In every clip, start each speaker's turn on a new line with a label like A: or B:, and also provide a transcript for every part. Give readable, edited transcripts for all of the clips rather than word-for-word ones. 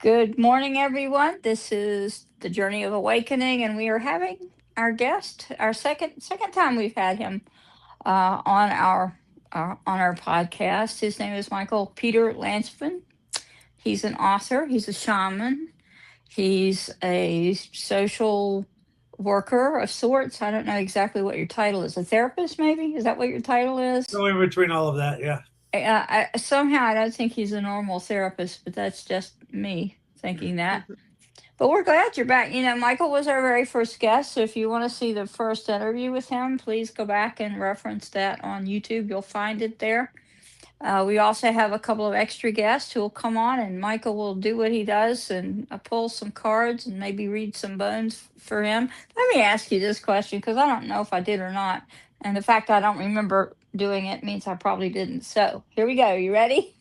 A: Good morning, everyone. This is the Journey of Awakening, and we are having our guest, our second time we've had him on our podcast. His name is Michael Peter Langevin. He's an author. He's a shaman. He's a social worker of sorts. I don't know exactly what your title is. A therapist, maybe? Is that what your title is?
B: So in between all of that, yeah.
A: Somehow I don't think he's a normal therapist, but that's just me thinking that. But we're glad you're back. You know, Michael was our very first guest. So if you want to see the first interview with him, please go back and reference that on YouTube. You'll find it there. We also have a couple of extra guests who will come on, and Michael will do what he does and pull some cards and maybe read some bones for him. Let me ask you this question because I don't know if I did or not. And the fact I don't remember doing it means I probably didn't. So here we go. You ready?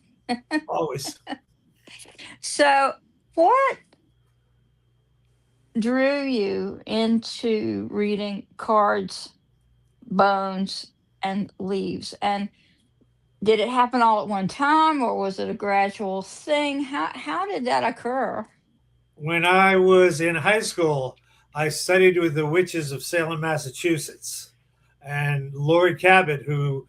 B: Always.
A: So, what drew you into reading cards, bones, and leaves? And did it happen all at one time, or was it a gradual thing? How did that occur?
B: When I was in high school, I studied with the witches of Salem, Massachusetts. And Lori Cabot, who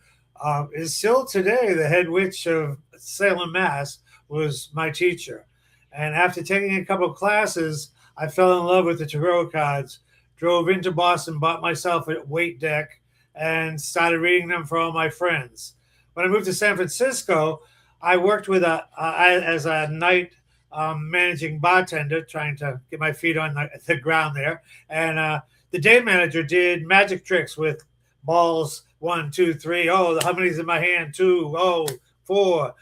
B: is still today the head witch of Salem, Mass, was my teacher. And after taking a couple of classes, I fell in love with the tarot cards, drove into Boston, bought myself a weight deck, and started reading them for all my friends. When I moved to San Francisco, I worked with as a night managing bartender, trying to get my feet on the ground there. And the day manager did magic tricks with balls one, two, three. Oh, how many's in my hand? Two. Oh, four.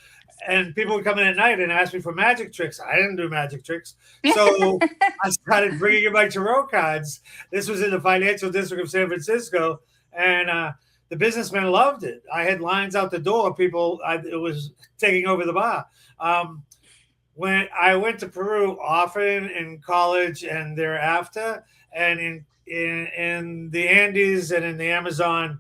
B: And people would come in at night and ask me for magic tricks. I didn't do magic tricks. So I started bringing in my tarot cards. This was in the financial district of San Francisco. And the businessmen loved it. I had lines out the door. It was taking over the bar. When I went to Peru often in college and thereafter, and in the Andes and in the Amazon,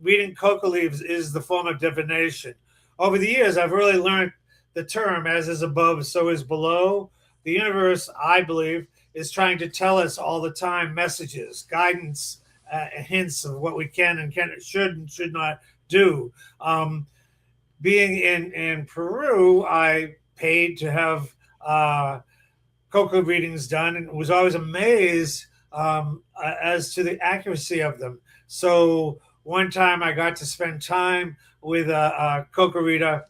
B: reading coca leaves is the form of divination. Over the years, I've really learned the term "as is above, so is below." The universe, I believe, is trying to tell us all the time messages, guidance, hints of what we can and should and should not do. Being in Peru, I paid to have cocoa readings done and was always amazed as to the accuracy of them. So one time I got to spend time with a cocoa reader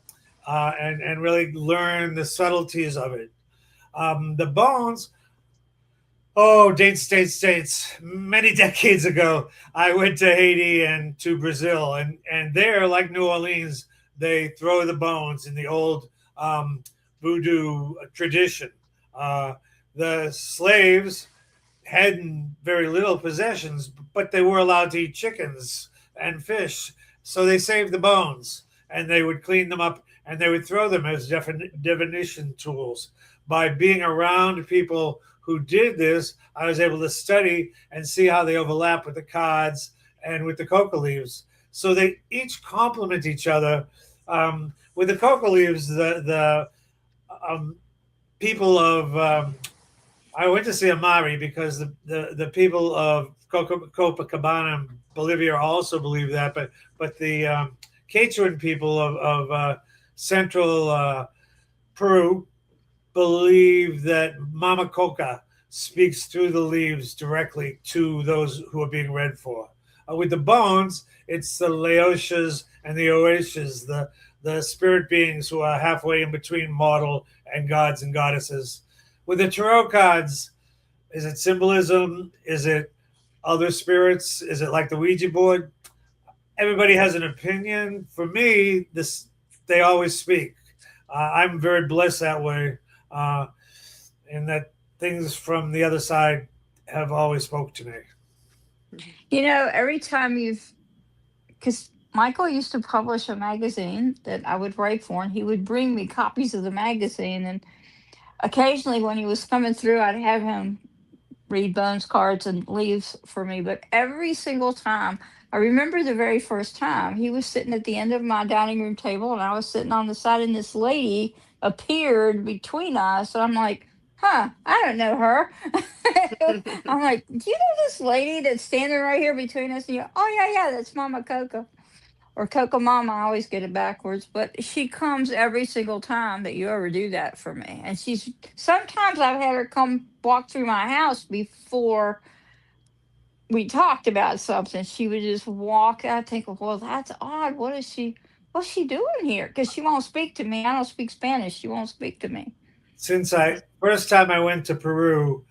B: and really learn the subtleties of it. The bones, oh, dates. Many decades ago, I went to Haiti and to Brazil, and there, like New Orleans, they throw the bones in the old voodoo tradition. Uh, the slaves had very little possessions, but they were allowed to eat chickens and fish. So they saved the bones and they would clean them up and they would throw them as divination tools. By being around people who did this, I was able to study and see how they overlap with the cards and with the coca leaves. So they each complement each other. With the coca leaves, the um, people of I went to see Amari because the people of Copacabana and Bolivia also believe that, but the Quechuan people of central Peru believe that Mama Coca speaks through the leaves directly to those who are being read for. With the bones, it's the Laotias and the Oasis, the spirit beings who are halfway in between mortal and gods and goddesses. With the tarot cards, is it symbolism? Is it other spirits? Is it like the Ouija board? Everybody has an opinion. For me, this they always speak. I'm very blessed that way, uh, in that things from the other side have always spoke to me.
A: You know, every time because Michael used to publish a magazine that I would write for, and he would bring me copies of the magazine. And occasionally, when he was coming through, I'd have him read Bones cards and leaves for me. But every single time, I remember the very first time he was sitting at the end of my dining room table, and I was sitting on the side, and this lady appeared between us. And I'm like, huh, I don't know her. I'm like, do you know this lady that's standing right here between us? And you, oh yeah, yeah, that's Mama Coco or Coco Mama. I always get it backwards, but she comes every single time that you ever do that for me. And she's sometimes I've had her come walk through my house before we talked about something. She would just walk. I think, well, that's odd. What is she? What's she doing here? Because she won't speak to me. I don't speak Spanish. She won't speak to me.
B: Since I first time I went to Peru,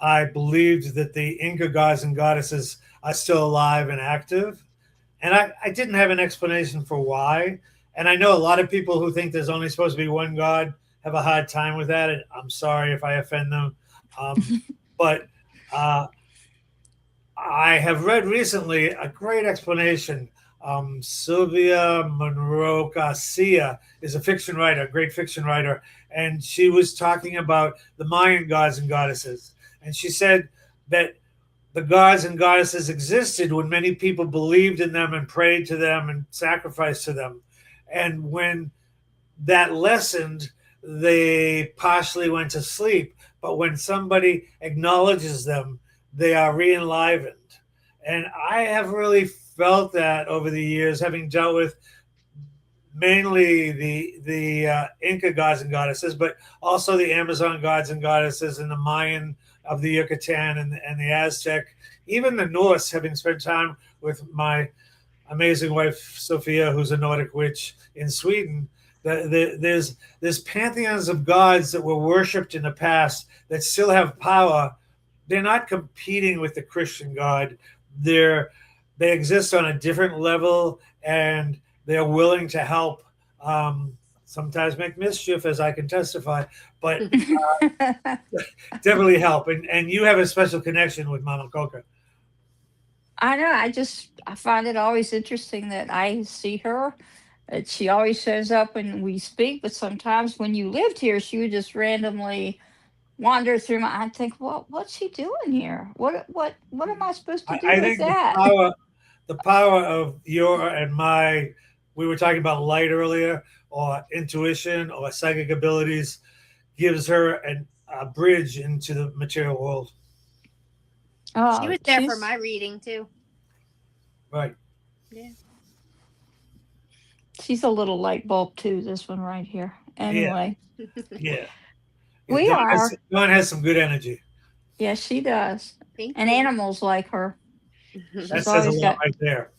B: I believed that the Inca gods and goddesses are still alive and active. And I didn't have an explanation for why. And I know a lot of people who think there's only supposed to be one God have a hard time with that. And I'm sorry if I offend them. But uh, I have read recently a great explanation. Sylvia Monroe Garcia is a fiction writer, a great fiction writer, and she was talking about the Mayan gods and goddesses. And she said that the gods and goddesses existed when many people believed in them and prayed to them and sacrificed to them. And when that lessened, they partially went to sleep. But when somebody acknowledges them, they are re enlivened. And I have really felt that over the years, having dealt with mainly the Inca gods and goddesses, but also the Amazon gods and goddesses and the Mayan of the Yucatan and the Aztec, even the Norse, having spent time with my amazing wife Sophia, who's a Nordic witch in Sweden. There's pantheons of gods that were worshipped in the past that still have power. They're not competing with the Christian God. They're they exist on a different level, and they're willing to help. Sometimes make mischief, as I can testify, but definitely help. And you have a special connection with Mama Coca.
A: I know. I find it always interesting that I see her. She always shows up when we speak, but sometimes when you lived here, she would just randomly wander through my. I think, well, what's she doing here? What am I supposed to do
B: I
A: with
B: think
A: that?
B: the power of your and my, we were talking about light earlier, or intuition or psychic abilities, gives her a bridge into the material world.
C: She
A: Oh,
C: was there for my reading too.
B: Right.
C: Yeah.
A: she's a little light bulb too. This one right here.
B: Yeah.
A: Anyway,
B: Yeah. Yeah,
A: we are.
B: Dawn has some good energy.
A: Yes, she does.
C: Thank
A: And
C: you.
A: animals like her.
B: That
A: She's
B: says a
A: always
B: lot
A: got.
B: right there.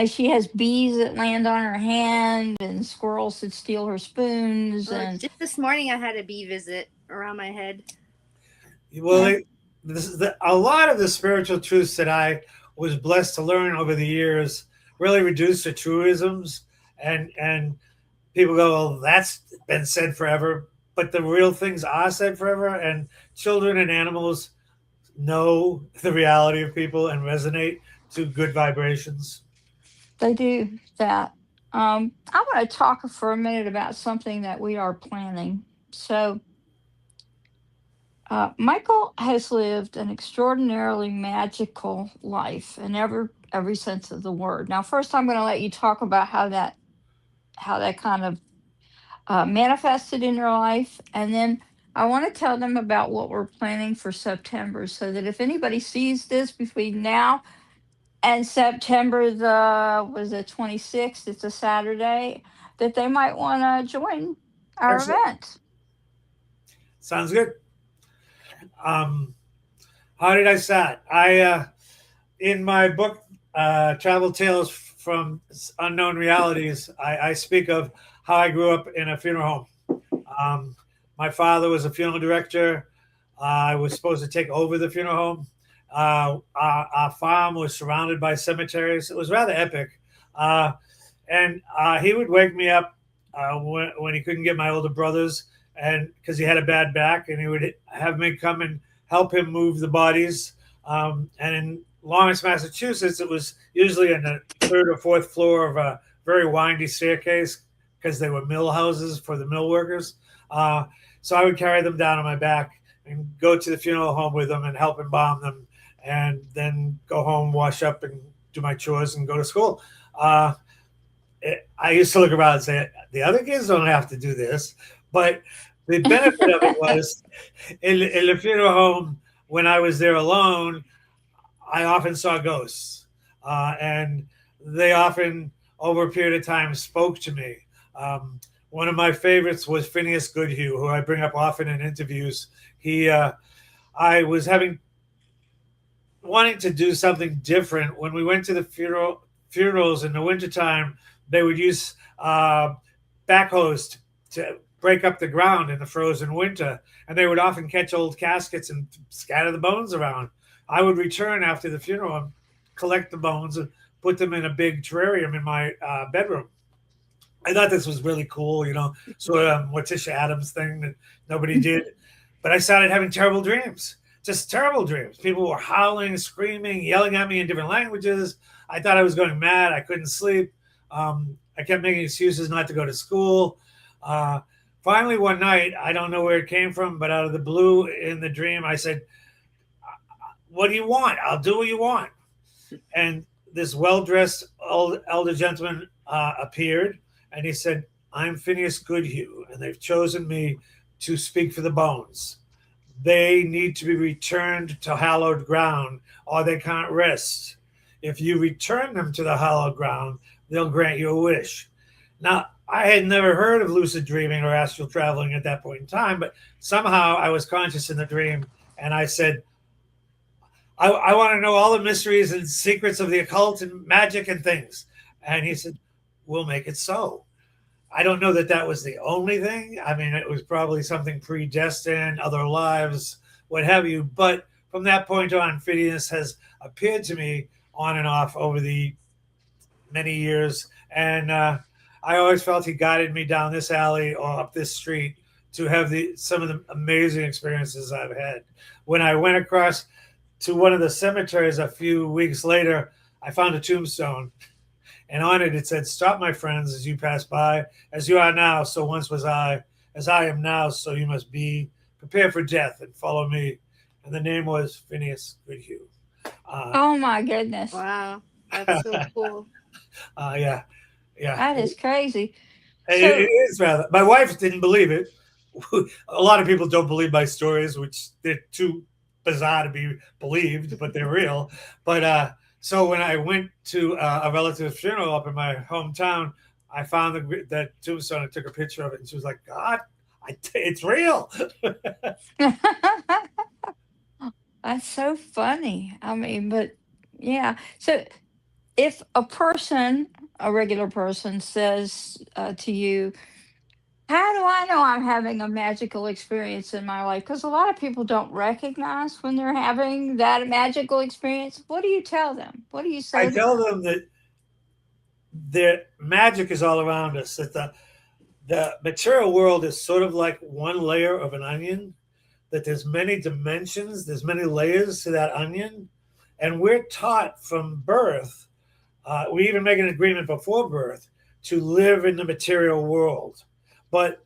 A: She has bees that land on her hand and squirrels that steal her spoons
C: Well,
A: and
C: just this morning I had a bee visit around my head.
B: Well, this is a lot of the spiritual truths that I was blessed to learn over the years really reduced to truisms, and people go, "Well, that's been said forever," but the real things are said forever, and children and animals know the reality of people and resonate to good vibrations.
A: they do that. I want to talk for a minute about something that we are planning. So, Michael has lived an extraordinarily magical life in every sense of the word. Now, first, I'm going to let you talk about how that kind of manifested in your life, and then I want to tell them about what we're planning for September, so that if anybody sees this between now and September the was it 26th, it's a Saturday, that they might want to join our
B: Excellent.
A: event.
B: Sounds good. Um, how did I start? I in my book, Travel Tales from Unknown Realities, I speak of how I grew up in a funeral home. My father was a funeral director. I was supposed to take over the funeral home. Our farm was surrounded by cemeteries. It was rather epic. And he would wake me up when he couldn't get my older brothers, and because he had a bad back, and he would have me come and help him move the bodies. And in Lawrence, Massachusetts, it was usually in the third or fourth floor of a very windy staircase because they were mill houses for the mill workers. So I would carry them down on my back and go to the funeral home with them and help embalm them, and then go home, wash up, and do my chores and go to school. I used to look around and say, the other kids don't have to do this. But The benefit of it was in the funeral home, when I was there alone, I often saw ghosts, and they often, over a period of time, spoke to me. One of my favorites was Phineas Goodhue, who I bring up often in interviews. I was wanting to do something different. When we went to the funerals in the wintertime, they would use backhoes to break up the ground in the frozen winter, and they would often catch old caskets and scatter the bones around. I would return after the funeral and collect the bones and put them in a big terrarium in my bedroom. I thought this was really cool, sort of Morticia Adams thing that nobody did. But I started having terrible dreams, just terrible dreams. People were howling, screaming, yelling at me in different languages. I thought I was going mad. I couldn't sleep. I kept making excuses not to go to school. Finally, one night, I don't know where it came from, but out of the blue in the dream, I said, "What do you want? I'll do what you want." And this well-dressed elder gentleman appeared, and he said, "I'm Phineas Goodhue, and they've chosen me to speak for the bones. They need to be returned to hallowed ground, or they can't rest. If you return them to the hallowed ground, they'll grant you a wish." Now, I had never heard of lucid dreaming or astral traveling at that point in time, but somehow I was conscious in the dream, and I said, I want to know all the mysteries and secrets of the occult and magic and things. And he said, "We'll make it so." I don't know that that was the only thing. I mean, it was probably something predestined, other lives, what have you. But from that point on, Phineas has appeared to me on and off over the many years. And I always felt he guided me down this alley or up this street to have some of the amazing experiences I've had. When I went across to one of the cemeteries a few weeks later, I found a tombstone. And on it, it said, "Stop, my friends, as you pass by. As you are now, so once was I. As I am now, so you must be. Prepare for death and follow me." And the name was Phineas Goodhue.
A: Oh my goodness.
C: Wow, that's so cool.
B: Yeah.
A: That is crazy.
B: It
A: So,
B: is rather. My wife didn't believe it. A lot of people don't believe my stories, which they're too bizarre to be believed, but they're real. But so when I went to a relative's funeral up in my hometown, I found that tombstone and took a picture of it, and she was like, "God, it's real."
A: that's so funny. I mean, but yeah. So if a regular person says to you, "How do I know I'm having a magical experience in my life?" Because a lot of people don't recognize when they're having that magical experience. What do you tell them? What do you
B: I
A: say to
B: tell
A: them?
B: them that the magic is all around us. That the material world is sort of like one layer of an onion. That there's many dimensions, there's many layers to that onion, and we're taught from birth. We even make an agreement before birth to live in the material world. But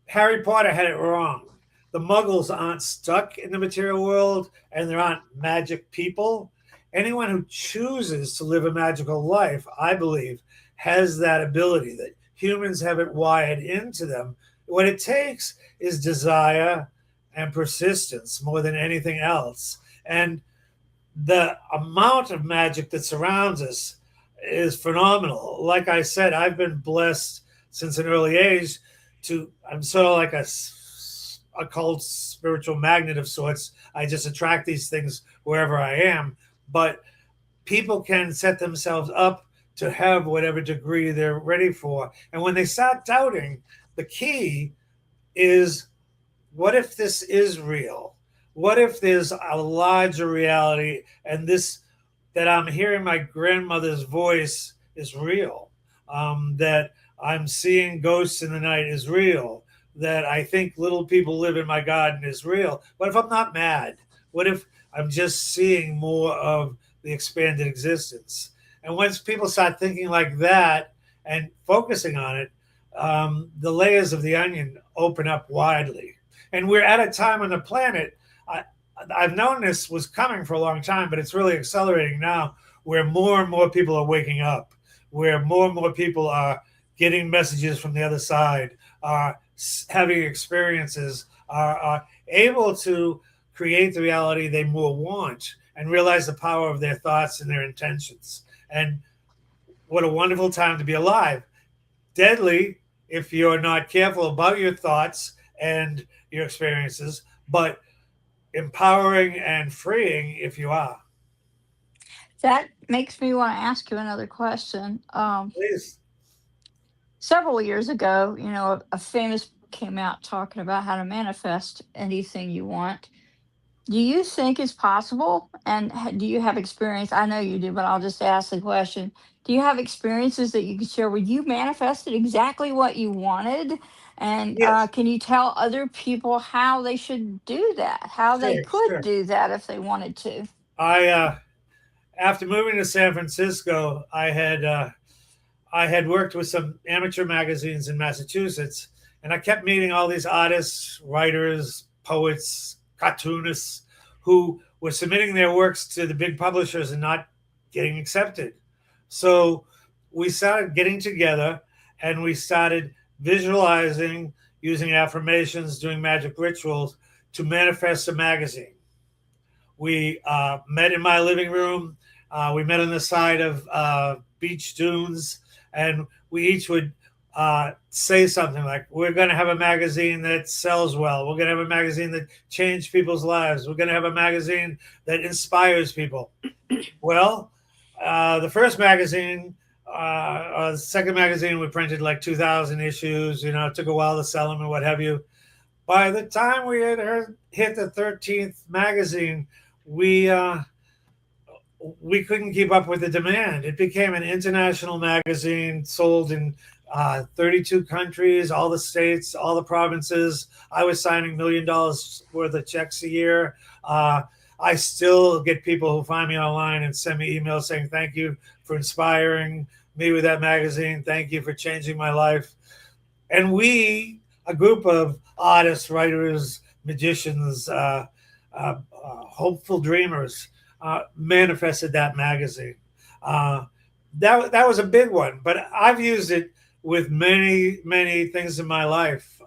B: Harry Potter had it wrong. The Muggles aren't stuck in the material world, and there aren't magic people. Anyone who chooses to live a magical life, I believe, has that ability that humans have it wired into them. What it takes is desire and persistence more than anything else. And the amount of magic that surrounds us is phenomenal. Like I said, I've been blessed since an early age I'm sort of like a occult spiritual magnet of sorts. I just attract these things wherever I am. But people can set themselves up to have whatever degree they're ready for. And when they start doubting, the key is, what if this is real? What if there's a larger reality, and this that I'm hearing my grandmother's voice is real? That I'm seeing ghosts in the night is real? That I think little people live in my garden is real? What if I'm not mad? What if I'm just seeing more of the expanded existence? And once people start thinking like that and focusing on it, the layers of the onion open up widely. And we're at a time on the planet, I've known this was coming for a long time, but it's really accelerating now, where more and more people are waking up, where more and more people are getting messages from the other side, are having experiences are able to create the reality they more want and realize the power of their thoughts and their intentions. And what a wonderful time to be alive. Deadly if you're not careful about your thoughts and your experiences, but empowering and freeing if you are.
A: That makes me want to ask you another question.
B: Please.
A: Several years ago, a famous book came out talking about how to manifest anything you want. Do you think it's possible? And do you have experience? I know you do, but I'll just ask the question. Do you have experiences that you can share where you manifested exactly what you wanted? And
B: Yes.
A: can you tell other people how they should do that, how they
B: Sure.
A: could
B: Sure.
A: do that if they wanted to?
B: I after moving to San Francisco, I had worked with some amateur magazines in Massachusetts, and I kept meeting all these artists, writers, poets, cartoonists who were submitting their works to the big publishers and not getting accepted. So we started getting together and we started visualizing, using affirmations, doing magic rituals to manifest a magazine. We met in my living room. We met on the side of beach dunes, and we each would say something like, "We're going to have a magazine that sells well. We're going to have a magazine that changed people's lives. We're going to have a magazine that inspires people." Well, the first magazine, the second magazine, we printed like 2,000 issues. It took a while to sell them and what have you. By the time we had hit the 13th magazine, we we couldn't keep up with the demand. It became an international magazine, sold in 32 countries, all the states, all the provinces. I was signing $1 million worth of checks a year. I still get people who find me online and send me emails saying, "Thank you for inspiring me with that magazine. Thank you for changing my life." And we, a group of artists, writers, magicians, hopeful dreamers, manifested that magazine. That was a big one, but I've used it with many things in my life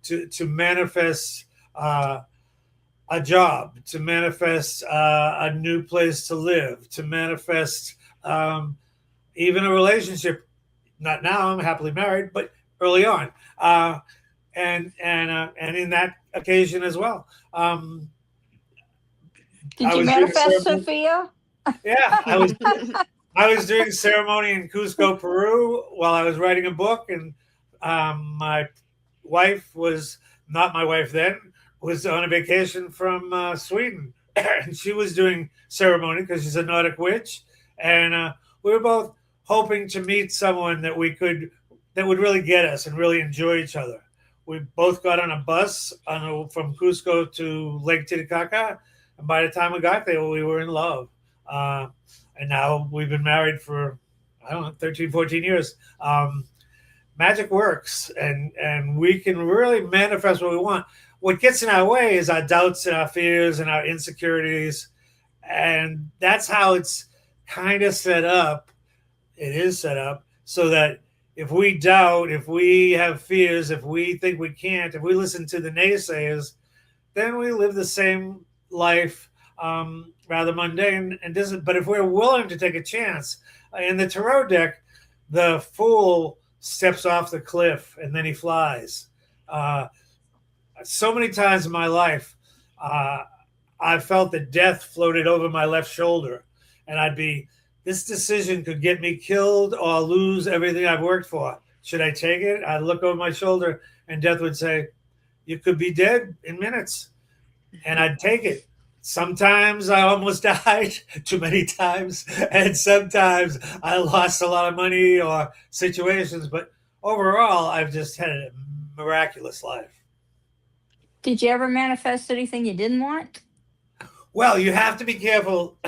B: to manifest a job, to manifest a new place to live, to manifest even a relationship. Not now, I'm happily married, but early on, and in that occasion as well.
A: Did
B: I
A: you
B: was doing
A: manifest
B: ceremony.
A: Sophia?
B: Yeah, I was doing ceremony in Cusco, Peru, while I was writing a book, and my wife was not my wife then, was on a vacation from Sweden, and she was doing ceremony because she's a Nordic witch, and we were both hoping to meet someone that would really get us and really enjoy each other. We both got on a bus from Cusco to Lake Titicaca, and by the time we got there, we were in love. And now we've been married for, I don't know, 13, 14 years. Magic works, and we can really manifest what we want. What gets in our way is our doubts and our fears and our insecurities. And that's how it's kind of set up. It is set up so that if we doubt, if we have fears, if we think we can't, if we listen to the naysayers, then we live the same life, rather mundane and doesn't. But if we're willing to take a chance, in the tarot deck, the fool steps off the cliff and then he flies. So many times in my life, I felt that death floated over my left shoulder, and this decision could get me killed or lose everything I've worked for. Should I take it? I'd look over my shoulder, and death would say, "You could be dead in minutes," and I'd take it. Sometimes I almost died too many times, and sometimes I lost a lot of money or situations. But overall, I've just had a miraculous life.
A: Did you ever manifest anything you didn't want?
B: Well, you have to be careful.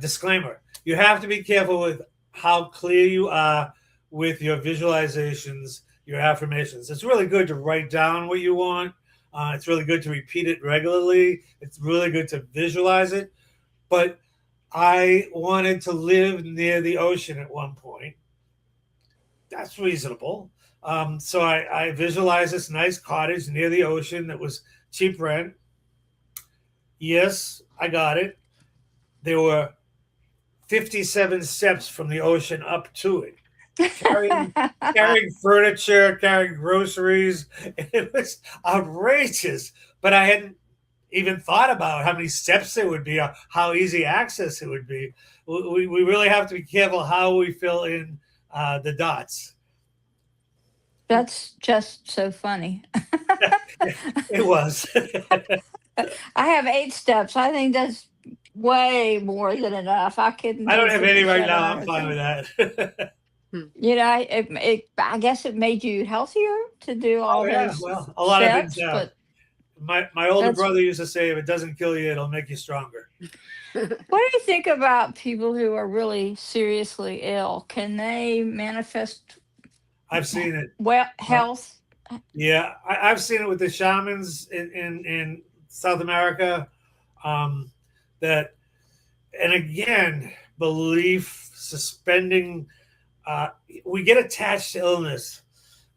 B: Disclaimer: you have to be careful with how clear you are with your visualizations, your affirmations. It's really good to write down what you want. It's really good to repeat it regularly. It's really good to visualize it. But I wanted to live near the ocean at one point. That's reasonable. So I visualized this nice cottage near the ocean that was cheap rent. Yes, I got it. There were 57 steps from the ocean up to it, carrying carrying furniture, carrying groceries. It was outrageous. But I hadn't even thought about how many steps there would be, or how easy access it would be. We really have to be careful how we fill in the dots.
A: That's just so funny.
B: It was.
A: I have 8 steps. I think that's way more than enough. I couldn't
B: I
A: do
B: don't have any right
A: 57,
B: now.
A: I
B: I'm
A: don't
B: fine with
A: think.
B: that.
A: You know, I guess it made you healthier to do all
B: Oh yeah,
A: those
B: well, a lot of things
A: steps,
B: have.
A: but
B: My older
A: that's
B: brother used to say, if it doesn't kill you, it'll make you stronger.
A: what do you think about people who are really seriously ill? Can they manifest
B: I've seen it.
A: well
B: Uh,
A: health?
B: yeah, I've seen it with the shamans in South America. Um, that and again, belief suspending. Uh, we get attached to illness.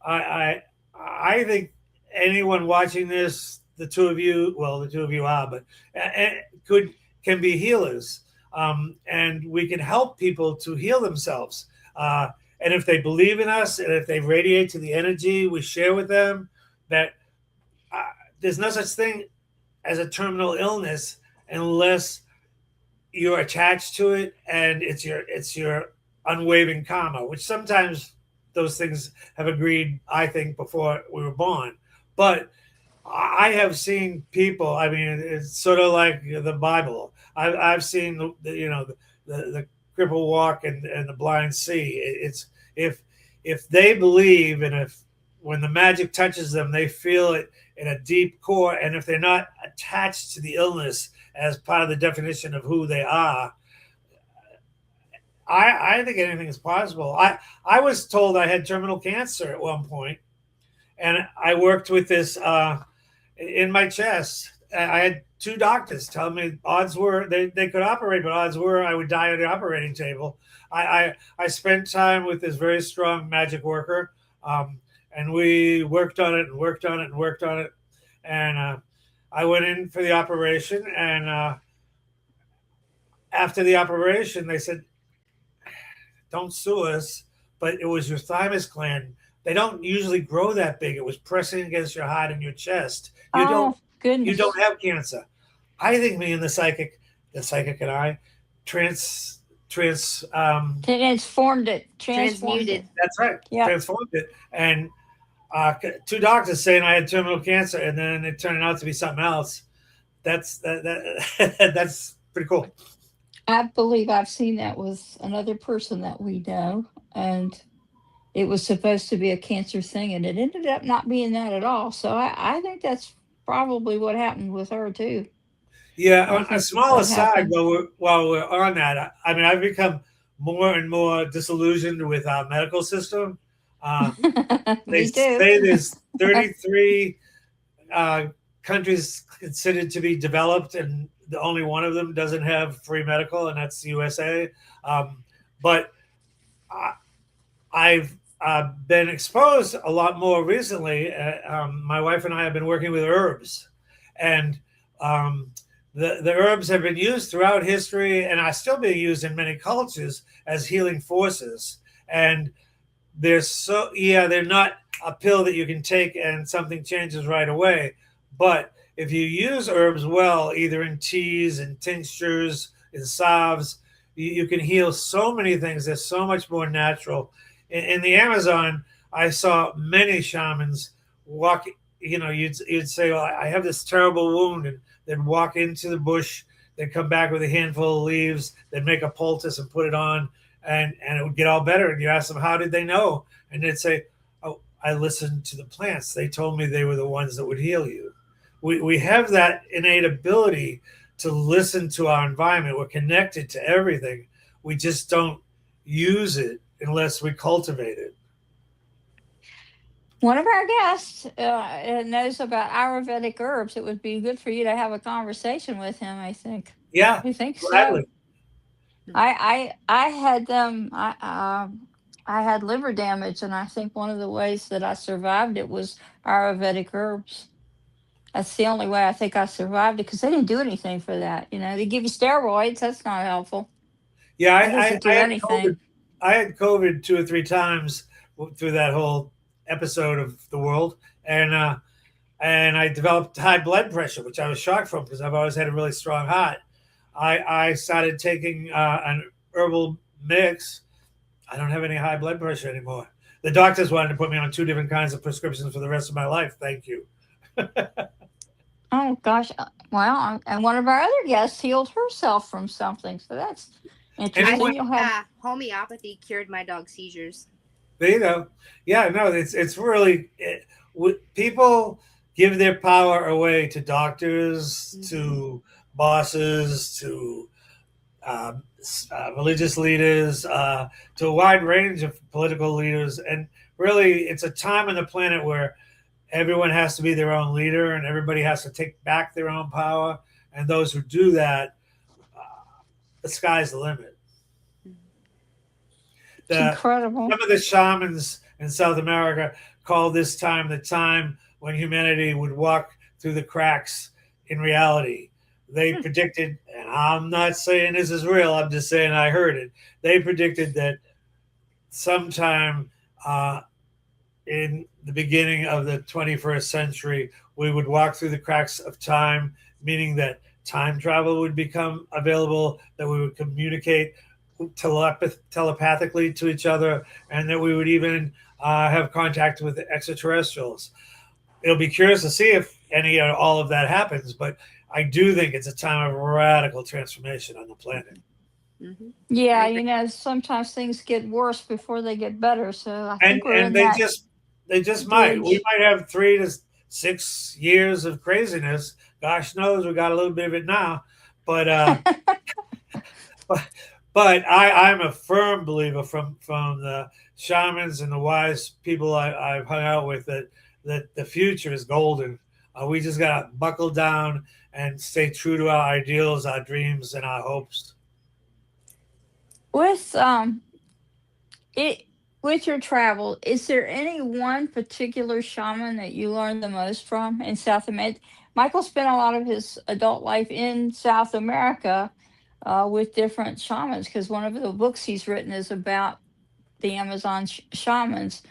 B: I I think anyone watching this, the two of you, well, the two of you are, but could can be healers, and we can help people to heal themselves. And if they believe in us, and if they radiate to the energy we share with them, that uh, there's no such thing as a terminal illness unless you're attached to it and it's your unwavering karma, which sometimes those things have agreed, I think, before we were born. But I have seen people. I mean, it's sort of like the Bible. I've seen the cripple walk and the blind see. It's if they believe, and if when the magic touches them, they feel it in a deep core, and if they're not attached to the illness as part of the definition of who they are, I think anything is possible. I was told I had terminal cancer at one point, and I worked with this in my chest. I had two doctors tell me odds were they could operate, but odds were I would die at the operating table. I spent time with this very strong magic worker, and we worked on it and worked on it and worked on it. And I went in for the operation, and after the operation, they said, "Don't sue us," but it was your thymus gland. They don't usually grow that big. It was pressing against your heart and your chest.
A: Oh
B: You
A: goodness.
B: don't have cancer. I think me and the psychic and I, trans trans
A: Transformed it. Transformed it.
C: Transmuted.
B: that's right,
A: Yep.
B: transformed it. And two doctors saying I had terminal cancer, and then it turned out to be something else. That's pretty cool.
A: I believe I've seen that with another person that we know, and it was supposed to be a cancer thing, and it ended up not being that at all. So I think that's probably what happened with her too.
B: Yeah,
A: I
B: on a
A: think
B: small
A: that
B: aside,
A: happened.
B: while we're on that, I mean, I've become more and more disillusioned with our medical system. Uh, they
A: Me too.
B: say there's 33 uh, countries considered to be developed, and the only one of them doesn't have free medical, and that's the USA. But I, I've been exposed a lot more recently. My wife and I have been working with herbs, and um, the herbs have been used throughout history and are still being used in many cultures as healing forces. And they're not a pill that you can take and something changes right away. But if you use herbs well, either in teas and tinctures, in salves, you can heal so many things. They're so much more natural. In the Amazon, I saw many shamans walk. You'd say, "Well, I have this terrible wound," and they'd walk into the bush. They'd come back with a handful of leaves. They'd make a poultice and put it on, and it would get all better. And you ask them, "How did they know?" And they'd say, "Oh, I listened to the plants. They told me they were the ones that would heal you." We have that innate ability to listen to our environment. We're connected to everything. We just don't use it unless we cultivate it.
A: One of our guests knows about Ayurvedic herbs. It would be good for you to have a conversation with him. I think.
B: Yeah,
A: I think so.
B: gladly.
A: I had them. I had liver damage, and I think one of the ways that I survived it was Ayurvedic herbs. That's the only way I think I survived it because they didn't do anything for that. They give you steroids. That's not helpful.
B: Yeah,
A: That doesn't
B: I
A: do
B: had COVID.
A: anything.
B: I had COVID 2 or 3 times through that whole episode of the world, and I developed high blood pressure, which I was shocked from because I've always had a really strong heart. I started taking an herbal mix. I don't have any high blood pressure anymore. The doctors wanted to put me on 2 different kinds of prescriptions for the rest of my life. Thank you.
A: Oh gosh. Well, and one of our other guests healed herself from something, so that's
C: I
B: Anyone?
A: interesting.
C: think
A: You'll have
C: homeopathy cured my dog's seizures.
B: There you go. Yeah, no, it's really people give their power away to doctors, to bosses, to religious leaders, to a wide range of political leaders, and really, it's a time on the planet where everyone has to be their own leader, and everybody has to take back their own power. And those who do that, uh, the sky's the limit.
A: it's incredible.
B: Some of the shamans in South America call this time the time when humanity would walk through the cracks in reality. They predicted, and I'm not saying this is real, I'm just saying I heard it. They predicted that sometime in the beginning of the 21st century, we would walk through the cracks of time, meaning that time travel would become available, that we would communicate telepathically to each other, and that we would even have contact with extraterrestrials. It'll be curious to see if any or all of that happens, but I do think it's a time of radical transformation on the planet.
C: Mm-hmm.
A: Yeah, sometimes things get worse before they get better. So I
B: And
A: think we're
B: and
A: in that
B: they just might. We
A: bridge.
B: might have 3 to 6 years of craziness. Gosh knows we got a little bit of it now, but but I'm a firm believer from the shamans and the wise people I've hung out with that the future is golden. We just gotta buckle down and stay true to our ideals, our dreams, and our hopes.
A: With it with your travel, is there any one particular shaman that you learned the most from in South America? Michael spent a lot of his adult life in South America with different shamans because one of the books he's written is about the Amazon shamans.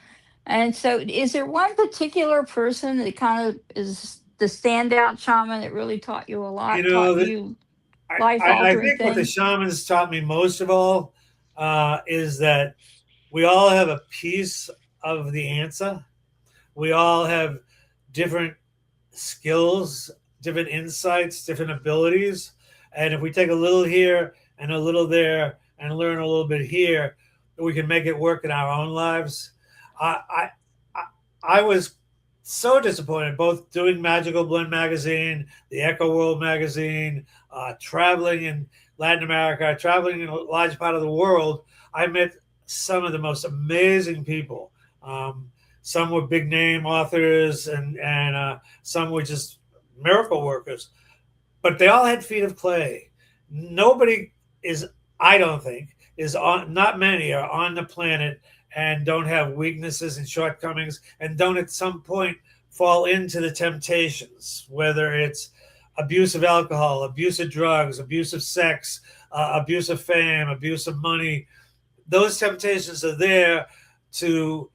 A: And so, is there one particular person that kind of is the standout shaman that really taught you a
B: You
A: lot, taught
B: know,
A: you life
B: I
A: altering
B: think what the
A: things?
B: shamans taught me most of all is that we all have a piece of the answer. We all have different skills, different insights, different abilities. And if we take a little here and a little there and learn a little bit here, we can make it work in our own lives. I, I, I was so disappointed both doing Magical Blend magazine, the Echo World magazine, traveling in Latin America, traveling in a large part of the world. I met some of the most amazing people. Some were big name authors, and some were just miracle workers. But they all had feet of clay. Nobody is, I don't think, is on. Not many are on the planet and don't have weaknesses and shortcomings, and don't at some point fall into the temptations, whether it's abuse of alcohol, abuse of drugs, abuse of sex, abuse of fame, abuse of money. Those temptations are there to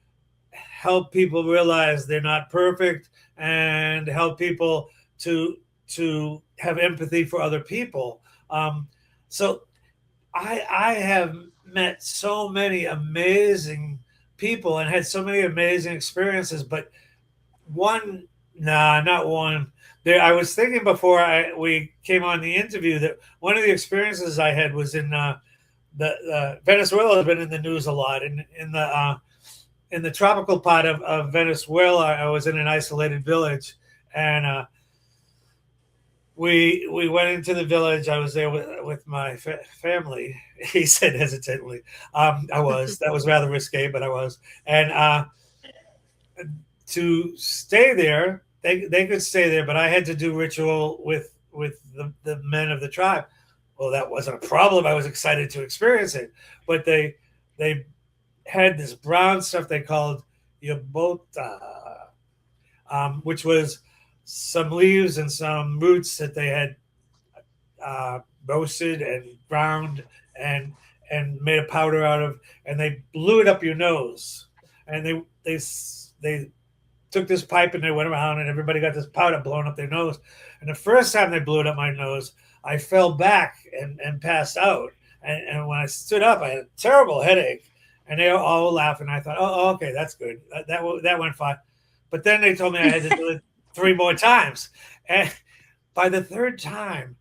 B: help people realize they're not perfect and help people to have empathy for other people. So I have met so many amazing people and had so many amazing experiences, but one, nah, not one. There, I was thinking before we came on the interview that one of the experiences I had was in the Venezuela has been in the news a lot. In the tropical part of Venezuela, I was in an isolated village, and we went into the village. I was there with my family. He said hesitantly, "I was." That was rather risque, but I was. And to stay there, they could stay there, but I had to do ritual with the men of the tribe. Well, that wasn't a problem. I was excited to experience it, but they had this brown stuff they called yabota, which was some leaves and some roots that they had roasted and ground and made a powder out of, and they blew it up your nose, and they took this pipe and they went around and everybody got this powder blown up their nose. And the first time they blew it up my nose, I fell back and passed out. And when I stood up, I had a terrible headache. And they all were laughing. I thought, oh, okay, that's good. That went fine. But then they told me I had to do it 3 more times. And by the third time,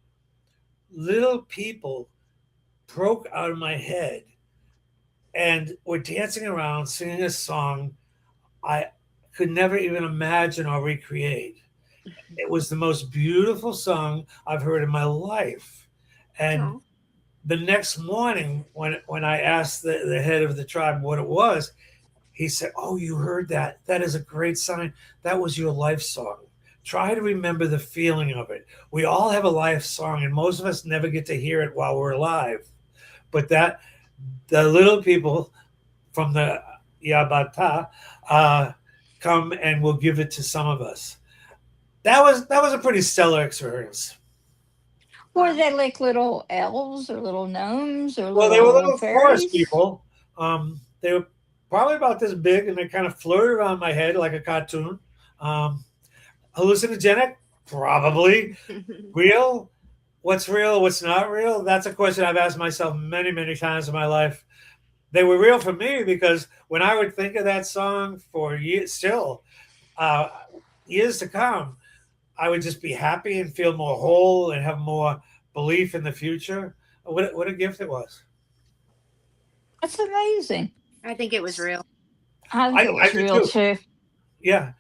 B: little people broke out of my head and were dancing around, singing a song I could never even imagine or recreate. It was the most beautiful song I've heard in my life. And
C: Aw.
B: the next morning, when I asked the head of the tribe what it was, he said, "Oh, you heard that? That is a great sign. That was your life song. Try to remember the feeling of it. We all have a life song, and most of us never get to hear it while we're alive. But the little people from the Yabata come and will give it to some of us." That was a pretty stellar experience.
A: Were they like little elves or little gnomes or
B: Well, they were
A: little
B: little forest
A: fairies?
B: people. They were probably about this big, and they kind of floated around my head like a cartoon. Um, Hallucinogenic? Probably. Real? What's real? What's not real? That's a question I've asked myself many, many times in my life. They were real for me because when I would think of that song for years, still uh, years to come, I would just be happy and feel more whole and have more belief in the future. What a gift it was.
A: That's amazing.
C: I think it was real.
A: I think it
B: I
A: was
B: do
A: real
B: too.
A: too.
B: Yeah.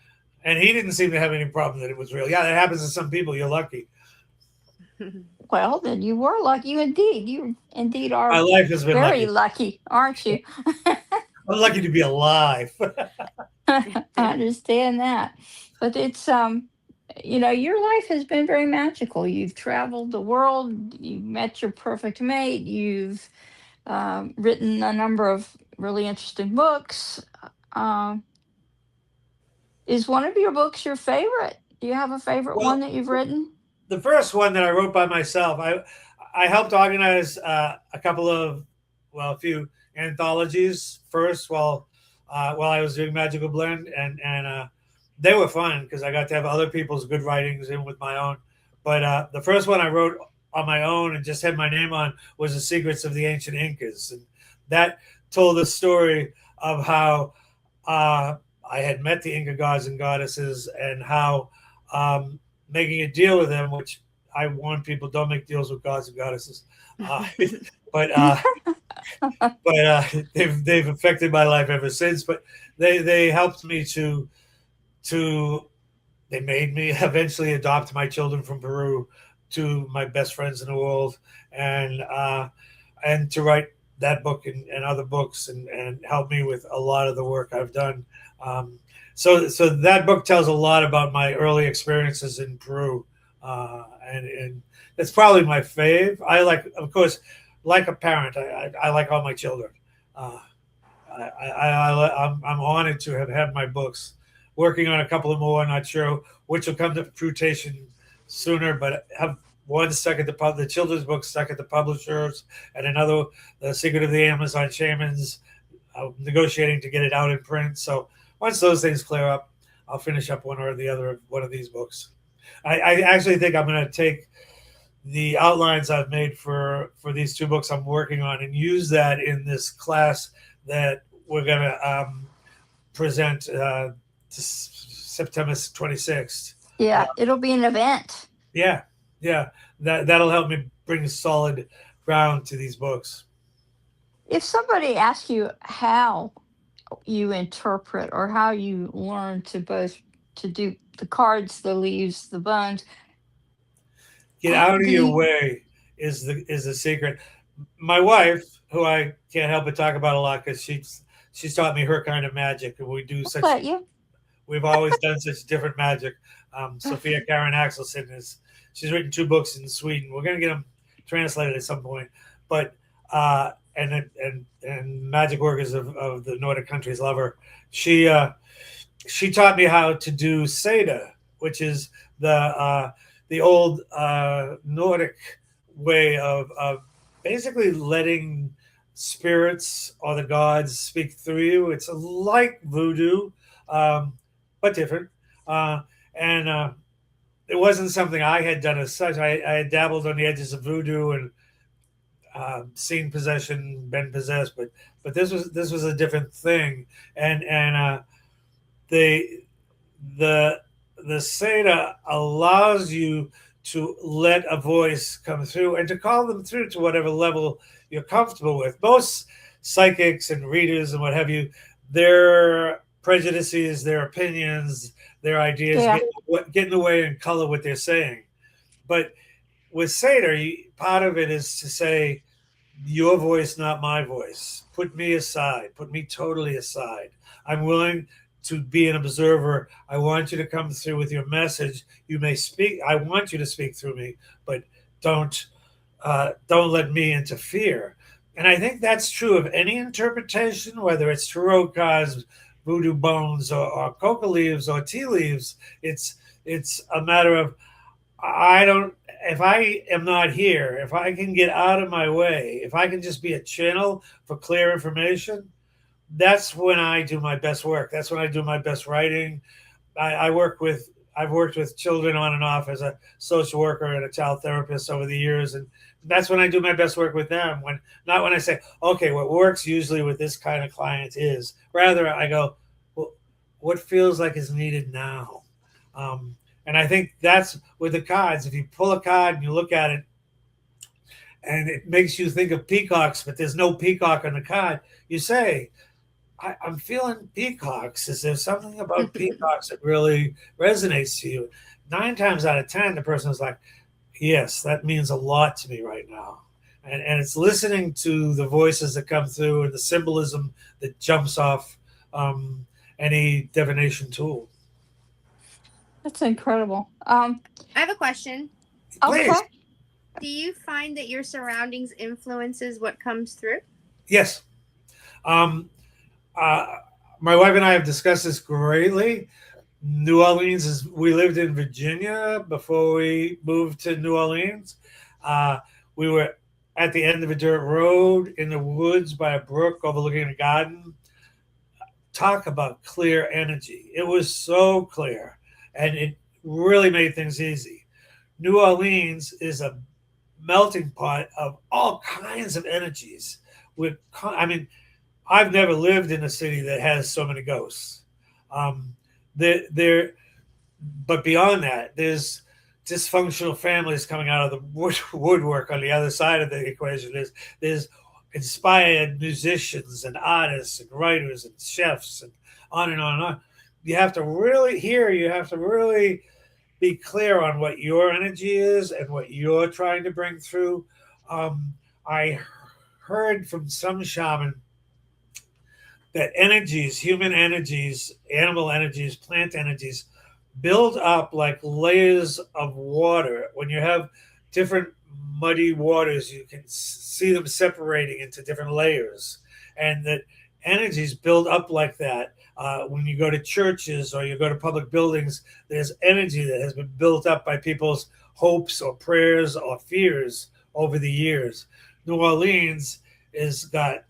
B: And he didn't seem to have any problem that it was real. Yeah, that happens to some people. You're lucky.
A: Well, then you were lucky. You indeed
B: My
A: are
B: life has been
A: very
B: lucky.
A: lucky, aren't you?
B: I'm lucky to be alive.
A: I understand that. But it's your life has been very magical. You've traveled the world, you've met your perfect mate, you've written a number of really interesting books. Um, is one of your books your favorite? Do you have a favorite one
B: Well,
A: that you've written?
B: the first one that I wrote by myself, I helped organize a couple of, well, a few anthologies first while I was doing Magical Blend, and they were fun because I got to have other people's good writings in with my own. But the first one I wrote on my own and just had my name on was The Secrets of the Ancient Incas, and that told the story of how I had met the Inca gods and goddesses and how um, making a deal with them, which I warn people don't make deals with gods and goddesses. Uh, but they've affected my life ever since. But they helped me to they made me eventually adopt my children from Peru to my best friends in the world, and to write that book and other books and help me with a lot of the work I've done. So that book tells a lot about my early experiences in Peru, and that's probably my fave. I like, of course, like a parent, I like all my children. Uh, I'm honored to have had my books. Working on a couple of more, not sure which will come to fruition sooner, but have one stuck at the children's book stuck at the publishers, and another, The Secret of the Amazon Shamans, negotiating to get it out in print. So once those things clear up, I'll finish up one or the other of one of these books. I actually think I'm going to take the outlines I've made for these 2 books I'm working on and use that in this class that we're going to present September 26th.
A: Yeah, it'll be an event.
B: Yeah, that'll help me bring solid ground to these books.
A: If somebody asks you how you interpret or how you learn to do the cards, the leaves, the bones,
B: Get out of
A: do
B: your
A: you
B: way is the secret. My wife, who I can't help but talk about a lot because she's taught me her kind of magic, and we do such.
A: let you?
B: We've always done such different magic. Sophia Karen Axelson she's written 2 books in Sweden. We're going to get them translated at some point. But and magic workers of the Nordic countries love her. She taught me how to do Seda, which is the old Nordic way of basically letting spirits or the gods speak through you. It's like voodoo, um, but different. And It wasn't something I had done as such. I had dabbled on the edges of voodoo and seen possession, been possessed, but this was a different thing. And the the the Seda allows you to let a voice come through and to call them through to whatever level you're comfortable with. Most psychics and readers and what have you, their prejudices, their opinions, their ideas
A: Yeah.
B: get in the way and color what they're saying. But with Seder, part of it is to say, your voice, not my voice. Put me aside. Put me totally aside. I'm willing to be an observer. I want you to come through with your message. You may speak. I want you to speak through me, but don't don't let me interfere. And I think that's true of any interpretation, whether it's tarot cards, voodoo bones, or coca leaves, or tea leaves. It's a matter of I don't, if I am not here, if I can get out of my way, if I can just be a channel for clear information, that's when I do my best work. That's when I do my best writing. I've worked with children on and off as a social worker and a child therapist over the years. And that's when I do my best work with them. Not when I say, okay, what works usually with this kind of client is, rather I go, well, what feels like is needed now? And I think that's with the cards. If you pull a card and you look at it and it makes you think of peacocks, but there's no peacock on the card, you say, I'm feeling peacocks. Is there something about peacocks that really resonates to you? 9 times out of 10, the person is like, yes, that means a lot to me right now. And it's listening to the voices that come through and the symbolism that jumps off any divination tool.
A: That's incredible.
C: I have a question.
A: Okay.
B: Please.
C: Do you find that your surroundings influences what comes through?
B: Yes. Um, my wife and I have discussed this greatly. New Orleans we lived in Virginia before we moved to New Orleans. We were at the end of a dirt road in the woods by a brook overlooking a garden. Talk about clear energy. It was so clear and it really made things easy. New Orleans is a melting pot of all kinds of energies. I mean, I've never lived in a city that has so many ghosts. There, but beyond that, there's dysfunctional families coming out of the woodwork on the other side of the equation. There's inspired musicians and artists and writers and chefs and on and on and on. You have to really be clear on what your energy is and what you're trying to bring through. I heard from some shaman that energies, human energies, animal energies, plant energies, build up like layers of water. When you have different muddy waters, you can see them separating into different layers, and that energies build up like that. When you go to churches or you go to public buildings, there's energy that has been built up by people's hopes or prayers or fears over the years. New Orleans has got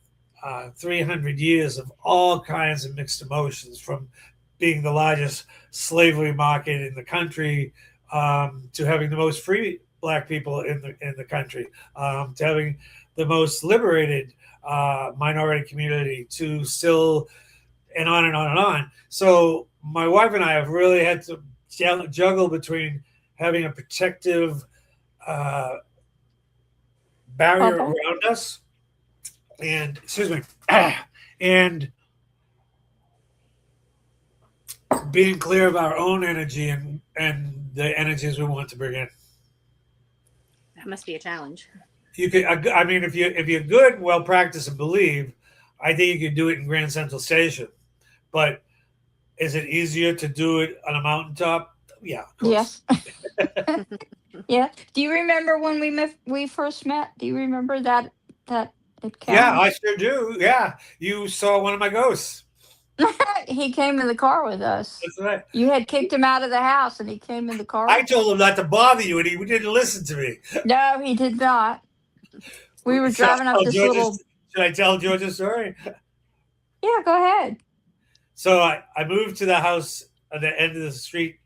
B: 300 years of all kinds of mixed emotions, from being the largest slavery market in the country to having the most free black people in the country, to having the most liberated minority community, to still and on and on and on. So my wife and I have really had to juggle between having a protective barrier around us and and being clear of our own energy and the energies we want to bring in.
C: That must be a challenge.
B: You could, I mean, if you're good, well practiced, and believe, I think you could do it in Grand Central Station. But is it easier to do it on a mountaintop? Yeah, of course.
A: Yes. Yeah. Do you remember when we first met? Do you remember that It
B: Yeah, I
A: counts.
B: sure do. Yeah, you saw one of my ghosts.
A: He came in the car with us.
B: That's right.
A: You had kicked him out of the house, and he came in the car
B: I
A: with us.
B: told him not to bother you, and he didn't listen to me.
A: No, he did not. We were
B: Should I
A: driving up
B: tell
A: this
B: George's?
A: little.
B: Should I tell George's story?
A: Yeah, go ahead.
B: So I moved to the house at the end of the street,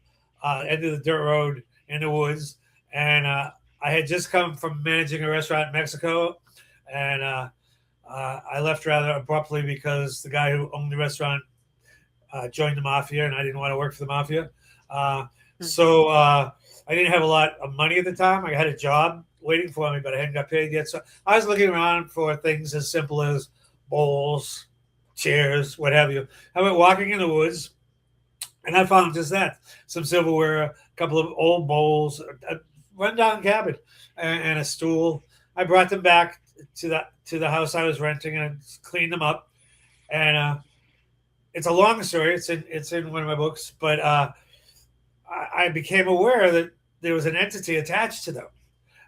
B: end of the dirt road in the woods, and I had just come from managing a restaurant in Mexico, and I left rather abruptly because the guy who owned the restaurant joined the mafia, and I didn't want to work for the mafia. So I didn't have a lot of money at the time. I had a job waiting for me, but I hadn't got paid yet. So I was looking around for things as simple as bowls, chairs, what have you. I went walking in the woods, and I found just that: some silverware, a couple of old bowls, a rundown cabin, and a stool. I brought them back to the house I was renting and cleaned them up. And it's a long story. It's in one of my books, but I became aware that there was an entity attached to them,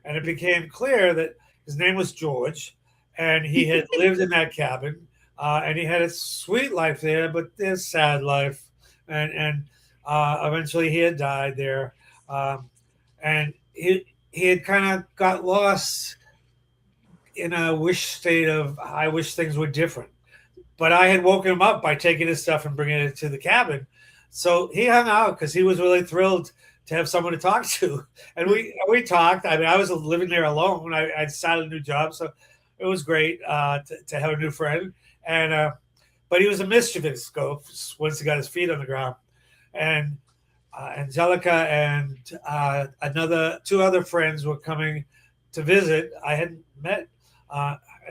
B: and it became clear that his name was George, and he had lived in that cabin, and he had a sweet life there, but this sad life, and eventually he had died there, and he had kind of got lost in a wish state of I wish things were different. But I had woken him up by taking his stuff and bringing it to the cabin. So he hung out because he was really thrilled to have someone to talk to. And we talked. I mean, I was living there alone. I'd started a new job. So it was great to have a new friend. And but he was a mischievous ghost once he got his feet on the ground. And Angelica and two other friends were coming to visit. I hadn't met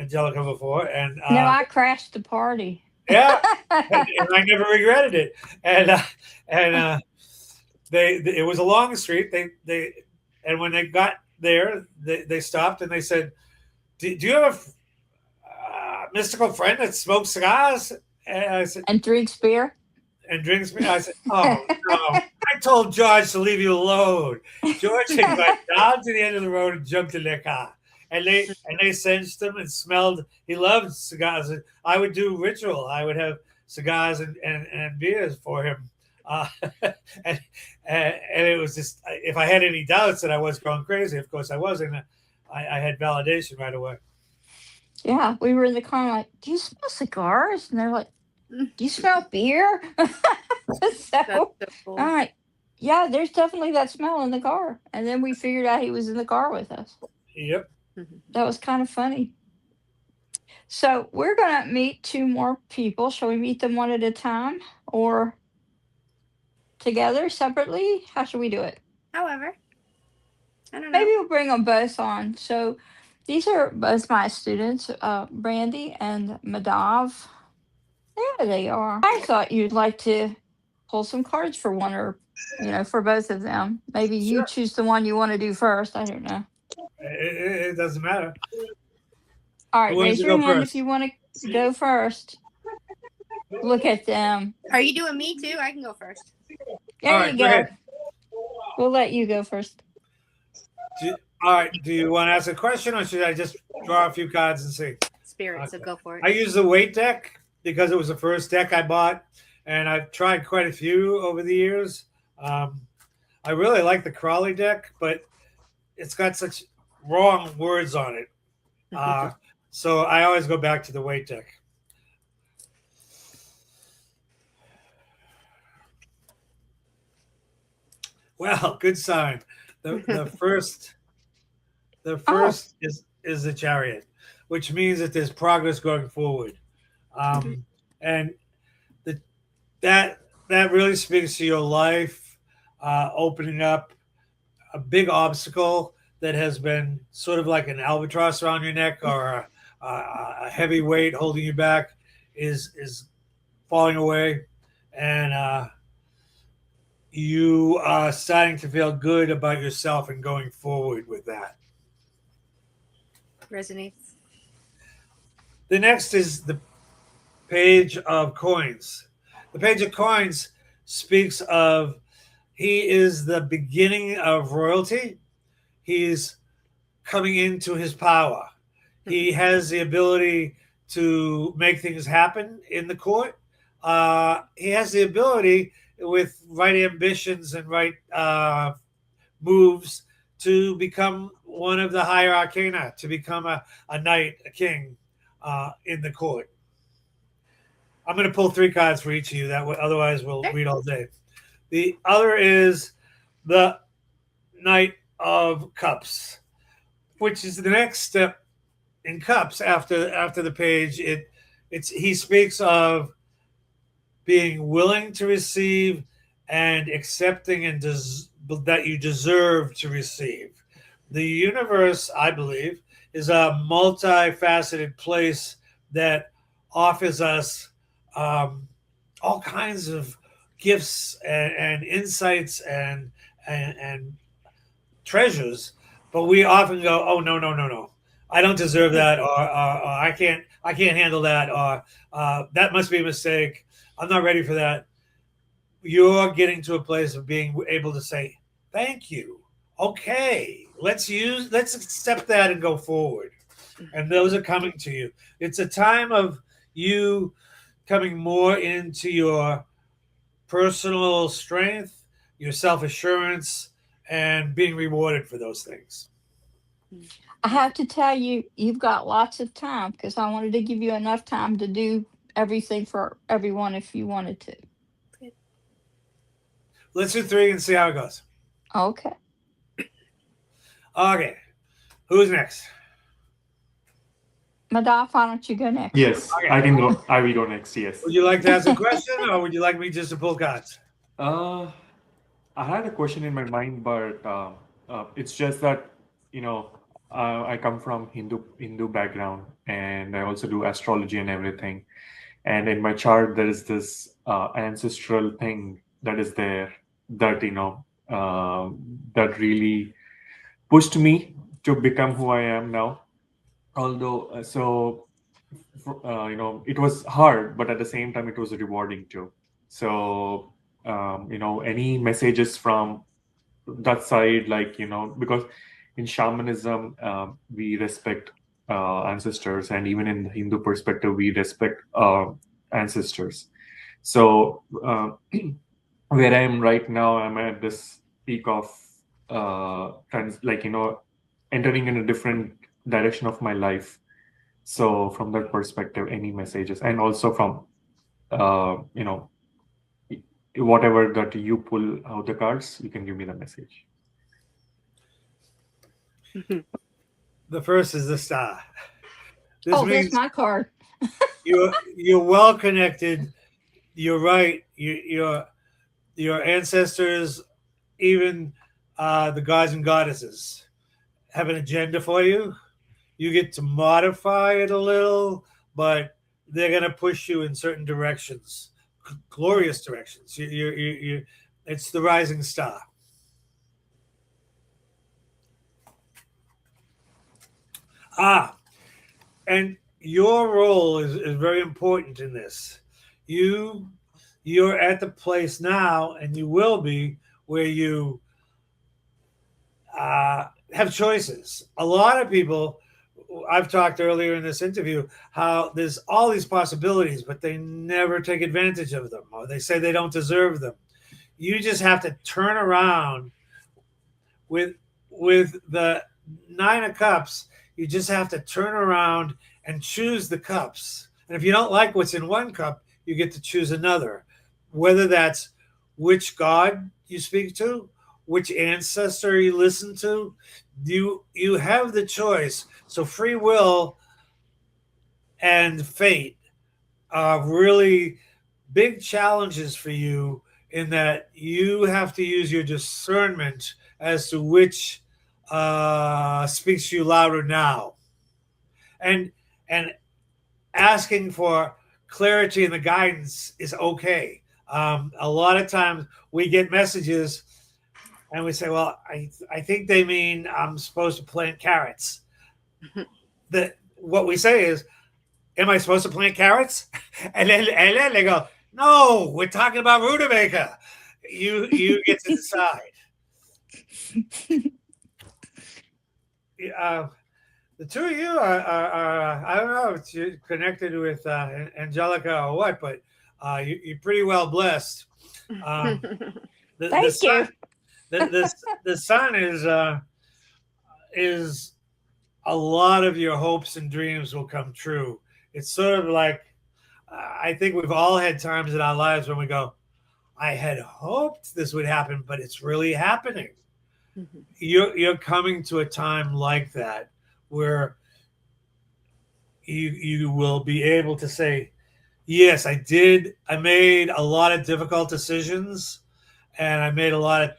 B: Angelica before, and
A: No, I crashed the party.
B: yeah, and I never regretted it. And they it was a long street. They and when they got there, they stopped and they said, "Do you have a mystical friend that smokes cigars?" And I said,
A: And drinks beer.
B: "And drinks beer." I said, "Oh no." I told George to leave you alone. George had gone down to the end of the road and jumped in their car. And they sensed him and smelled. He loved cigars. I would do ritual. I would have cigars and beers for him. Uh, and, and it was just, if I had any doubts that I was going crazy, of course I wasn't. I had validation right away.
A: Yeah, we were in the car like, do you smell cigars? And they're like, do you smell beer?
C: That's
A: So,
C: so cool.
A: all right. Yeah, there's definitely that smell in the car. And then we figured out he was in the car with us.
B: Yep.
A: That was kind of funny. So we're going to meet two more people. Shall we meet them one at a time or together separately? How should we do it?
C: However, I don't know.
A: Maybe we'll bring them both on. So these are both my students, Brandy and Madav. There they are. I thought you'd like to pull some cards for one or, for both of them. Maybe you
B: Sure.
A: choose the one you want to do first. I don't know.
B: It doesn't matter.
A: All right,
B: Who wants
A: raise
B: to
A: your
B: go
A: hand
B: first?
A: if you want to go first. Look at them.
C: Are you doing me too? I can go first.
A: There
B: All right,
A: you
B: go
A: go.
B: ahead.
A: We'll let you go first.
B: All right. Do you want to ask a question, or should I just draw a few cards and see?
C: Spirit, so go for it.
B: I use the weight deck because it was the first deck I bought, and I've tried quite a few over the years. I really like the Crawley deck, but it's got such wrong words on it. So I always go back to the weight deck. Well, good sign. The first is the Chariot, which means that there's progress going forward, and that really speaks to your life, opening up a big obstacle that has been sort of like an albatross around your neck or a heavy weight holding you back is falling away, and you are starting to feel good about yourself and going forward with that.
C: Resonates.
B: The next is the Page of Coins. The Page of Coins speaks of he is the beginning of royalty. He's coming into his power. He has the ability to make things happen in the court. He has the ability, with right ambitions and right moves, to become one of the higher arcana, to become a knight, a king in the court. I'm going to pull 3 cards for each of you. That way, otherwise we'll read all day. The other is the Knight of Cups, which is the next step in Cups after the page. He speaks of being willing to receive and accepting that you deserve to receive. The universe, I believe, is a multifaceted place that offers us all kinds of gifts and insights and treasures, but we often go, "Oh, no, I don't deserve that," or "I can't handle that," or "That must be a mistake. I'm not ready for that." You're getting to a place of being able to say, "Thank you. Okay, let's accept that and go forward." And those are coming to you. It's a time of you coming more into your personal strength, your self-assurance, and being rewarded for those things.
A: I have to tell you, you've got lots of time because I wanted to give you enough time to do everything for everyone if you wanted to.
B: Let's do 3 and see how it goes.
A: Okay.
B: Okay. Who's next?
A: Madaf, why don't you go next?
D: Yes,
B: Okay.
D: I can go. I will go next. Yes.
B: Would you like to ask a question, or would you like me just to pull cards?
D: I had a question in my mind, but it's just that I come from Hindu background, and I also do astrology and everything. And in my chart, there is this ancestral thing that is there that that really pushed me to become who I am now. Although, it was hard, but at the same time, it was rewarding too. So, any messages from that side, because in shamanism, we respect ancestors, and even in the Hindu perspective, we respect ancestors. So, where I am right now, I'm at this peak of entering in a different direction of my life. So from that perspective, any messages, and also from whatever that you pull out the cards, you can give me the message.
B: The first is the Star. This
A: Oh,
B: means
A: that's my card.
B: you're well connected. You're right. Your ancestors, even the gods and goddesses, have an agenda for you. You get to modify it a little, but they're going to push you in certain directions, glorious directions. It's the rising star. And your role is very important in this. You're at the place now, and you will be, where you have choices. A lot of people, I've talked earlier in this interview, how there's all these possibilities, but they never take advantage of them, or they say they don't deserve them. You just have to turn around with the 9 of Cups. You just have to turn around and choose the cups. And if you don't like what's in one cup, you get to choose another. Whether that's which god you speak to, which ancestor you listen to, you have the choice. So free will and fate are really big challenges for you, in that you have to use your discernment as to which speaks to you louder now. And asking for clarity in the guidance is okay. A lot of times we get messages and we say, well, I think they mean I'm supposed to plant carrots. What we say is, am I supposed to plant carrots? And then they go, no, we're talking about rutabaga. You get to decide. The two of you are I don't know if you're connected with Angelica or what, but you're pretty well blessed. Um, the
A: Thank you.
B: sun the sun is a lot of your hopes and dreams will come true. It's sort of like I think we've all had times in our lives when we go, I had hoped this would happen, but it's really happening. You're coming to a time like that where you will be able to say, yes, I did. I made a lot of difficult decisions and I made a lot of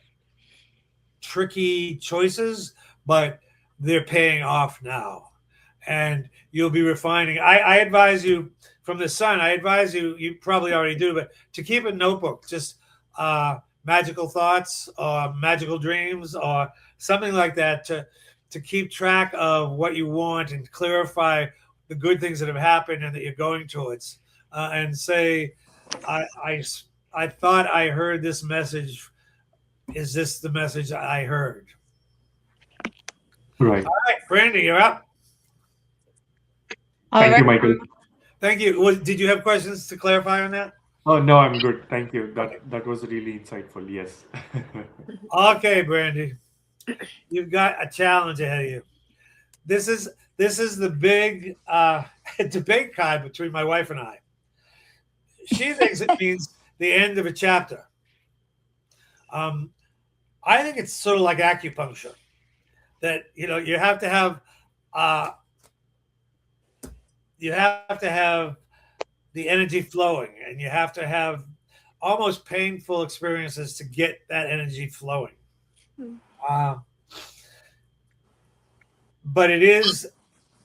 B: tricky choices, but they're paying off now. And you'll be refining. I advise you from the sun, I advise you, you probably already do, but to keep a notebook, just magical thoughts or magical dreams or something like that to keep track of what you want and clarify the good things that have happened and that you're going towards. And say, I, I, I thought I heard this message. Is this the message I heard?
D: Right.
B: All right, Brandy, you're up.
A: All
D: Thank you,
A: right.
D: Michael.
B: Thank you. Did you have questions to clarify on that?
D: Oh no, I'm good. Thank you. That was really insightful. Yes.
B: Okay, Brandy, you've got a challenge ahead of you. This is the big debate card between my wife and I. She thinks it means the end of a chapter. Um, I think it's sort of like acupuncture. That you have to have uh, the energy flowing, and you have to have almost painful experiences to get that energy flowing. Uh, but it is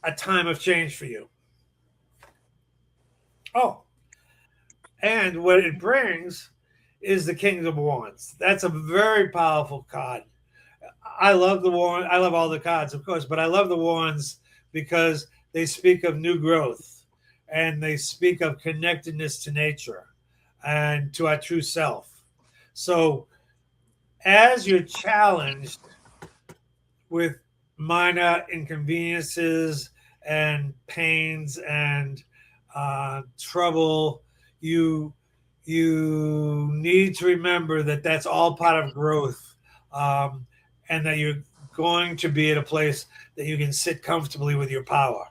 B: a time of change for you. Oh, and what it brings is the Kingdom of Wands. That's a very powerful card. I love the wand. I love all the cards, of course, but I love the wands because they speak of new growth and they speak of connectedness to nature and to our true self. So, as you're challenged with minor inconveniences and pains and trouble, you need to remember that that's all part of growth. And that you're going to be at a place that you can sit comfortably with your power.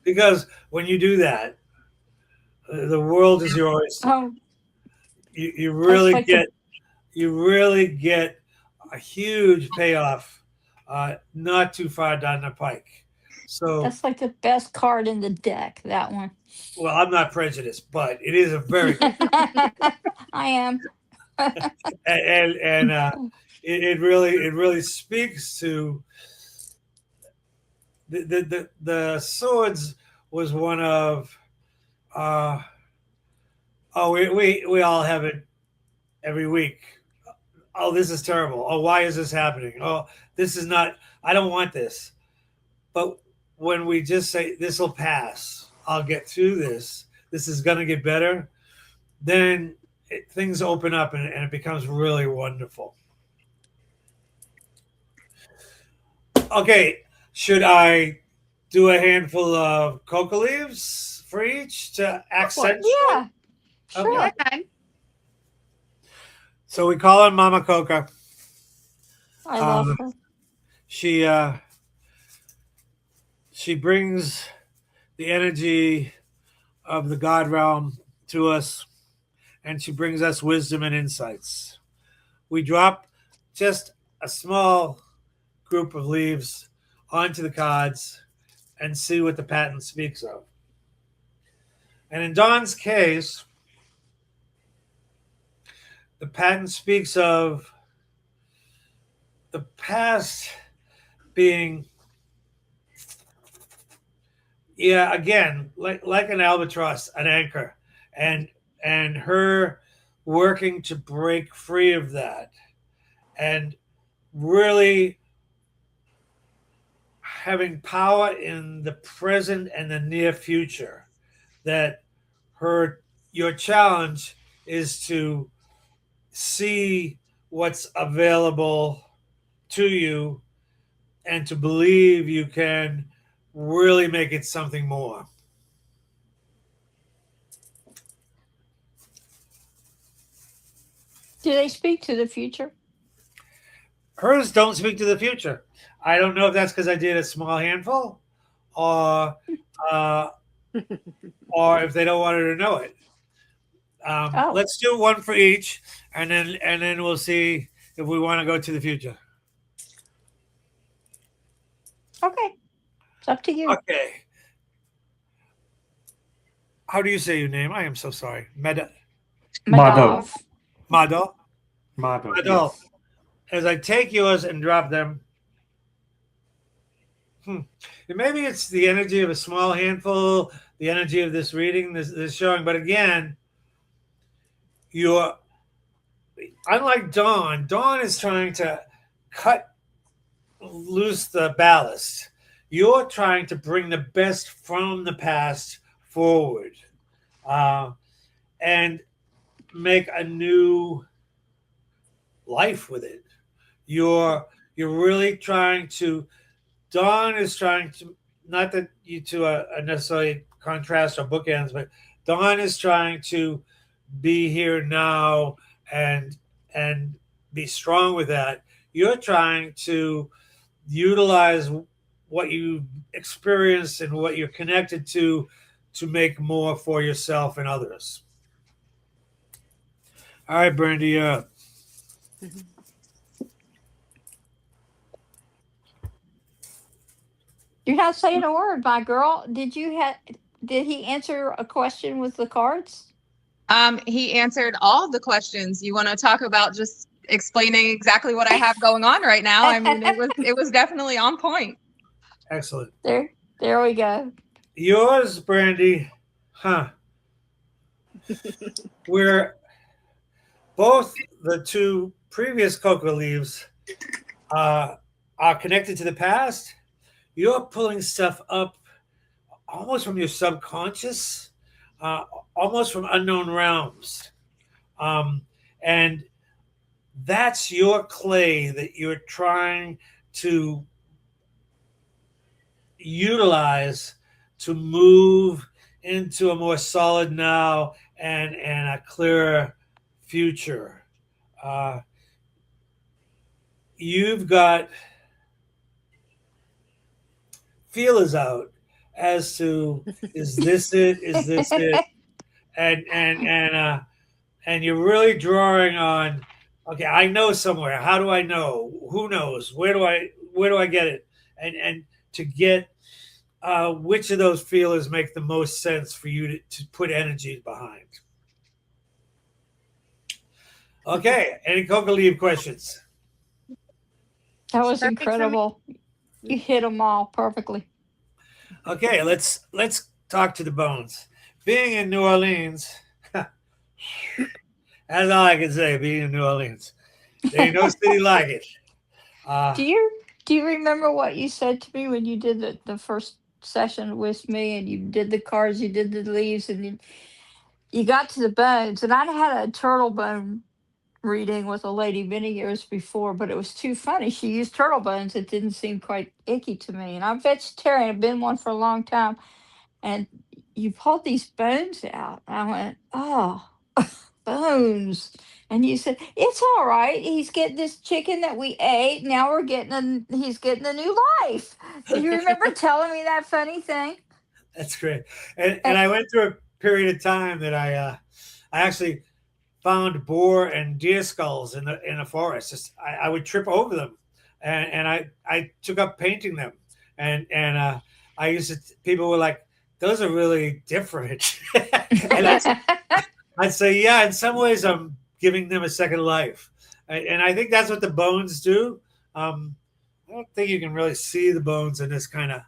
B: Because when you do that, the world is your oyster.
A: Oh,
B: You
A: that's
B: really
A: like
B: get a huge payoff not too far down the pike. So,
A: that's like the best card in the deck. That one.
B: well, I'm not prejudiced, but it is a very
A: I am.
B: and it really speaks to the swords was one of we all have it every week. Oh, this is terrible. Oh, why is this happening? Oh, this is not. I don't want this. But when we just say this will pass, I'll get through this. This is going to get better. Then things open up and it becomes really wonderful. Okay, should I do a handful of coca leaves for each to accent?
A: Yeah. Sure.
B: Okay.
C: Okay.
B: So we call her Mama Coca.
A: I love
B: Um,
A: her.
B: she brings the energy of the God realm to us, and she brings us wisdom and insights. We drop just a small group of leaves onto the cards and see what the pattern speaks of. And in Don's case, the pattern speaks of the past being, again, like an albatross, an anchor, and her working to break free of that, and really having power in the present and the near future. That your challenge is to see what's available to you and to believe you can really make it something more.
A: Do they speak to the future?
B: Hers don't speak to the future. I don't know if that's because I did a small handful, or uh, or if they don't want her to know it.
A: Oh,
B: Let's do one for each, and then we'll see if we want to go to the future.
A: okay. It's up to you.
B: Okay. How do you say your name? I am so sorry.
D: Madhav.
A: Madov.
B: Mado.
D: Madhav,
B: Mado.
D: yes.
B: As I take yours and drop them, maybe it's the energy of a small handful, the energy of this reading, this showing. But again, you're unlike Dawn. Dawn is trying to cut loose the ballast. You're trying to bring the best from the past forward, uh, and make a new life with it. You're really trying to. Dawn is trying to, not that you two are necessarily contrast or bookends, but Dawn is trying to be here now and be strong with that. You're trying to utilize what you experience and what you're connected to make more for yourself and others. All right, Brandy.
A: You're not saying a word, my girl. Did he answer a question with the cards?
E: He answered all of the questions. You want to talk about just explaining exactly what I have going on right now? I mean, it was definitely on point.
B: Excellent.
A: There we go.
B: Yours, Brandy. Huh. Where both the two previous cocoa leaves are connected to the past, you're pulling stuff up almost from your subconscious, uh, almost from unknown realms. Um, and that's your clay that you're trying to utilize to move into a more solid now and a clearer future. Uh, you've got feelers out as to, is this it? Is this it? And you're really drawing on, okay, I know somewhere. How do I know? Who knows? Where do I get it? And to get which of those feelers make the most sense for you to put energy behind. Okay, any coca leaf questions?
A: That was
C: Perfect for me.
A: incredible. You hit them all perfectly.
B: Okay, let's talk to the bones. Being in New Orleans, that's all I can say. Being in New Orleans, there ain't no city like it.
A: Do you remember what you said to me when you did the first session with me and you did the cards, you did the leaves, and you got to the bones, and I had a turtle bone reading with a lady many years before, but it was too funny. She used turtle bones. It didn't seem quite icky to me. And I'm vegetarian. I've been one for a long time. And you pulled these bones out. And I went, oh, bones. And you said, it's all right. He's getting this chicken that we ate. Now he's getting a new life. Do you remember telling me that funny thing?
B: That's great. And I went through a period of time that I actually found boar and deer skulls in the forest. I would trip over them, and I took up painting them, and I used to. People were like, "Those are really different," and I'd say, "Yeah, in some ways, I'm giving them a second life," and I think that's what the bones do. I don't think you can really see the bones in this kind of.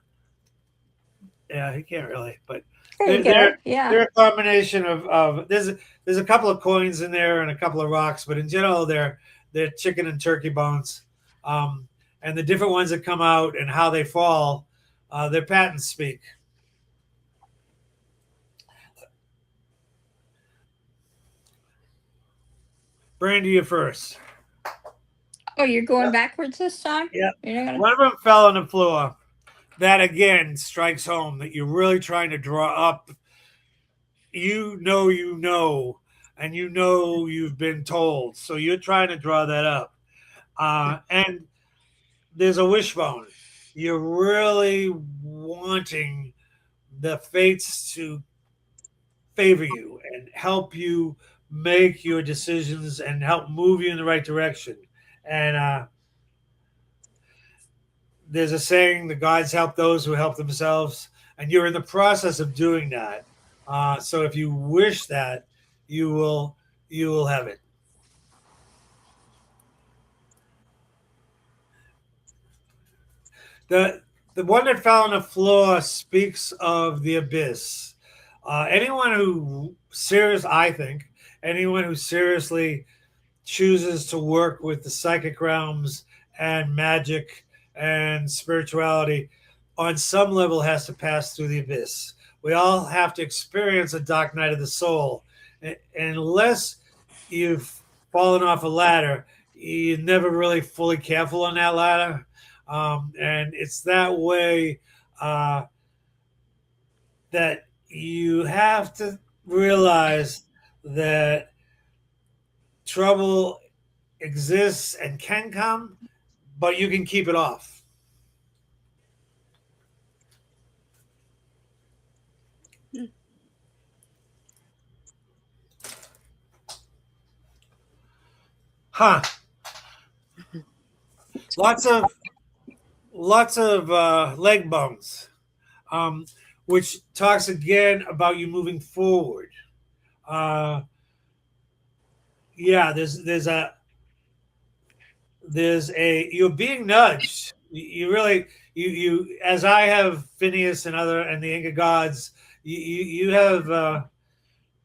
B: Yeah, you can't really, but
A: There you
B: they're
A: go. Yeah.
B: they're a combination of there's a couple of coins in there and a couple of rocks, but in general they're chicken and turkey bones, and the different ones that come out and how they fall, their patents speak. Brandy, you first.
A: Oh, you're going backwards this time?
B: Yeah.
A: You're not gonna...
B: One of them fell on the floor. That again strikes home that you're really trying to draw up. You know, and you know you've been told. So you're trying to draw that up. And there's a wishbone. You're really wanting the fates to favor you and help you make your decisions and help move you in the right direction. And there's a saying, the gods help those who help themselves. And you're in the process of doing that. So if you wish that, you will have it. The one that fell on the floor speaks of the abyss. Anyone who I think anyone who seriously chooses to work with the psychic realms and magic and spirituality on some level has to pass through the abyss. We all have to experience a dark night of the soul. And unless you've fallen off a ladder, you're never really fully careful on that ladder. And it's that way that you have to realize that trouble exists and can come, but you can keep it off. Huh. Lots of leg bones, which talks again about you moving forward. Yeah, there's a you're being nudged. You really you as I have Phineas and the Inca gods. You have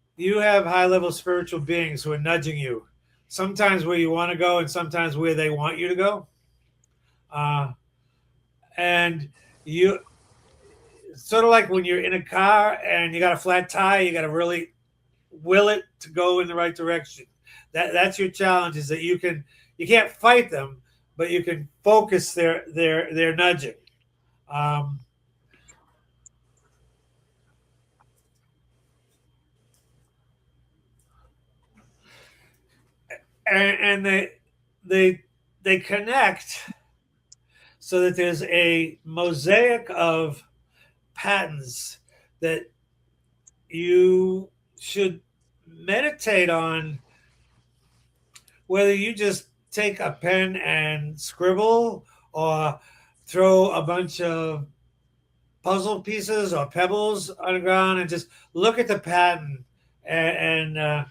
B: high level spiritual beings who are nudging you. Sometimes where you want to go, and sometimes where they want you to go. And you sort of like when you're in a car and you got a flat tire, you got to really will it to go in the right direction. That's your challenge, is that you can't fight them, but you can focus their nudging. And they connect so that there's a mosaic of patterns that you should meditate on, whether you just take a pen and scribble or throw a bunch of puzzle pieces or pebbles on the ground and just look at the pattern and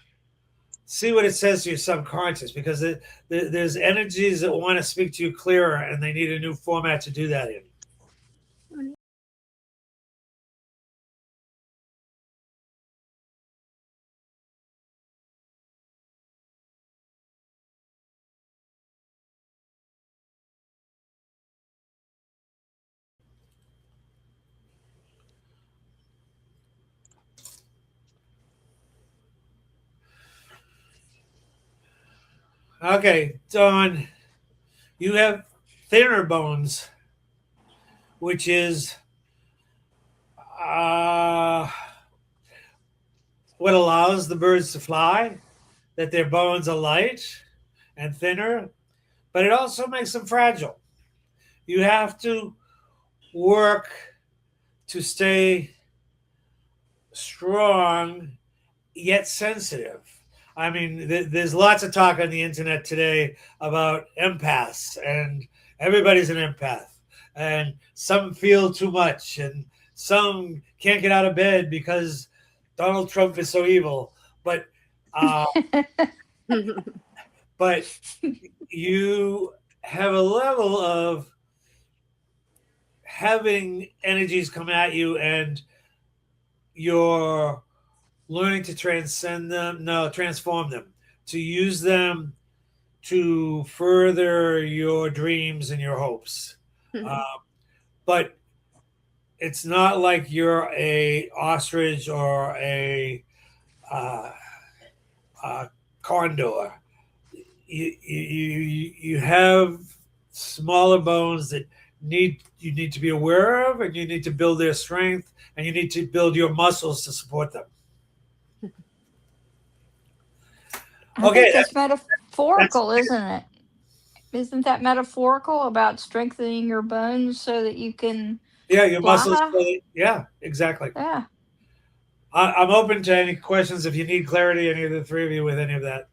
B: see what it says to your subconscious, because there's energies that want to speak to you clearer, and they need a new format to do that in. Okay, Dawn, you have thinner bones, which is what allows the birds to fly, that their bones are light and thinner, but it also makes them fragile. You have to work to stay strong yet sensitive. I mean, there's lots of talk on the internet today about empaths, and everybody's an empath. And some feel too much, and some can't get out of bed because Donald Trump is so evil. But but you have a level of having energies come at you, and you're learning to transform them, to use them to further your dreams and your hopes. But it's not like you're a ostrich or a condor. you have smaller bones that you need to be aware of, and you need to build their strength, and you need to build your muscles to support them.
A: I
B: Okay,
A: think that's
B: that's
A: metaphorical, isn't it? Isn't that metaphorical about strengthening your bones so that you can
B: yeah, your muscles.
A: fly?
B: Yeah, exactly.
A: Yeah.
B: I'm open to any questions if you need clarity. Any of the three of you with any of that?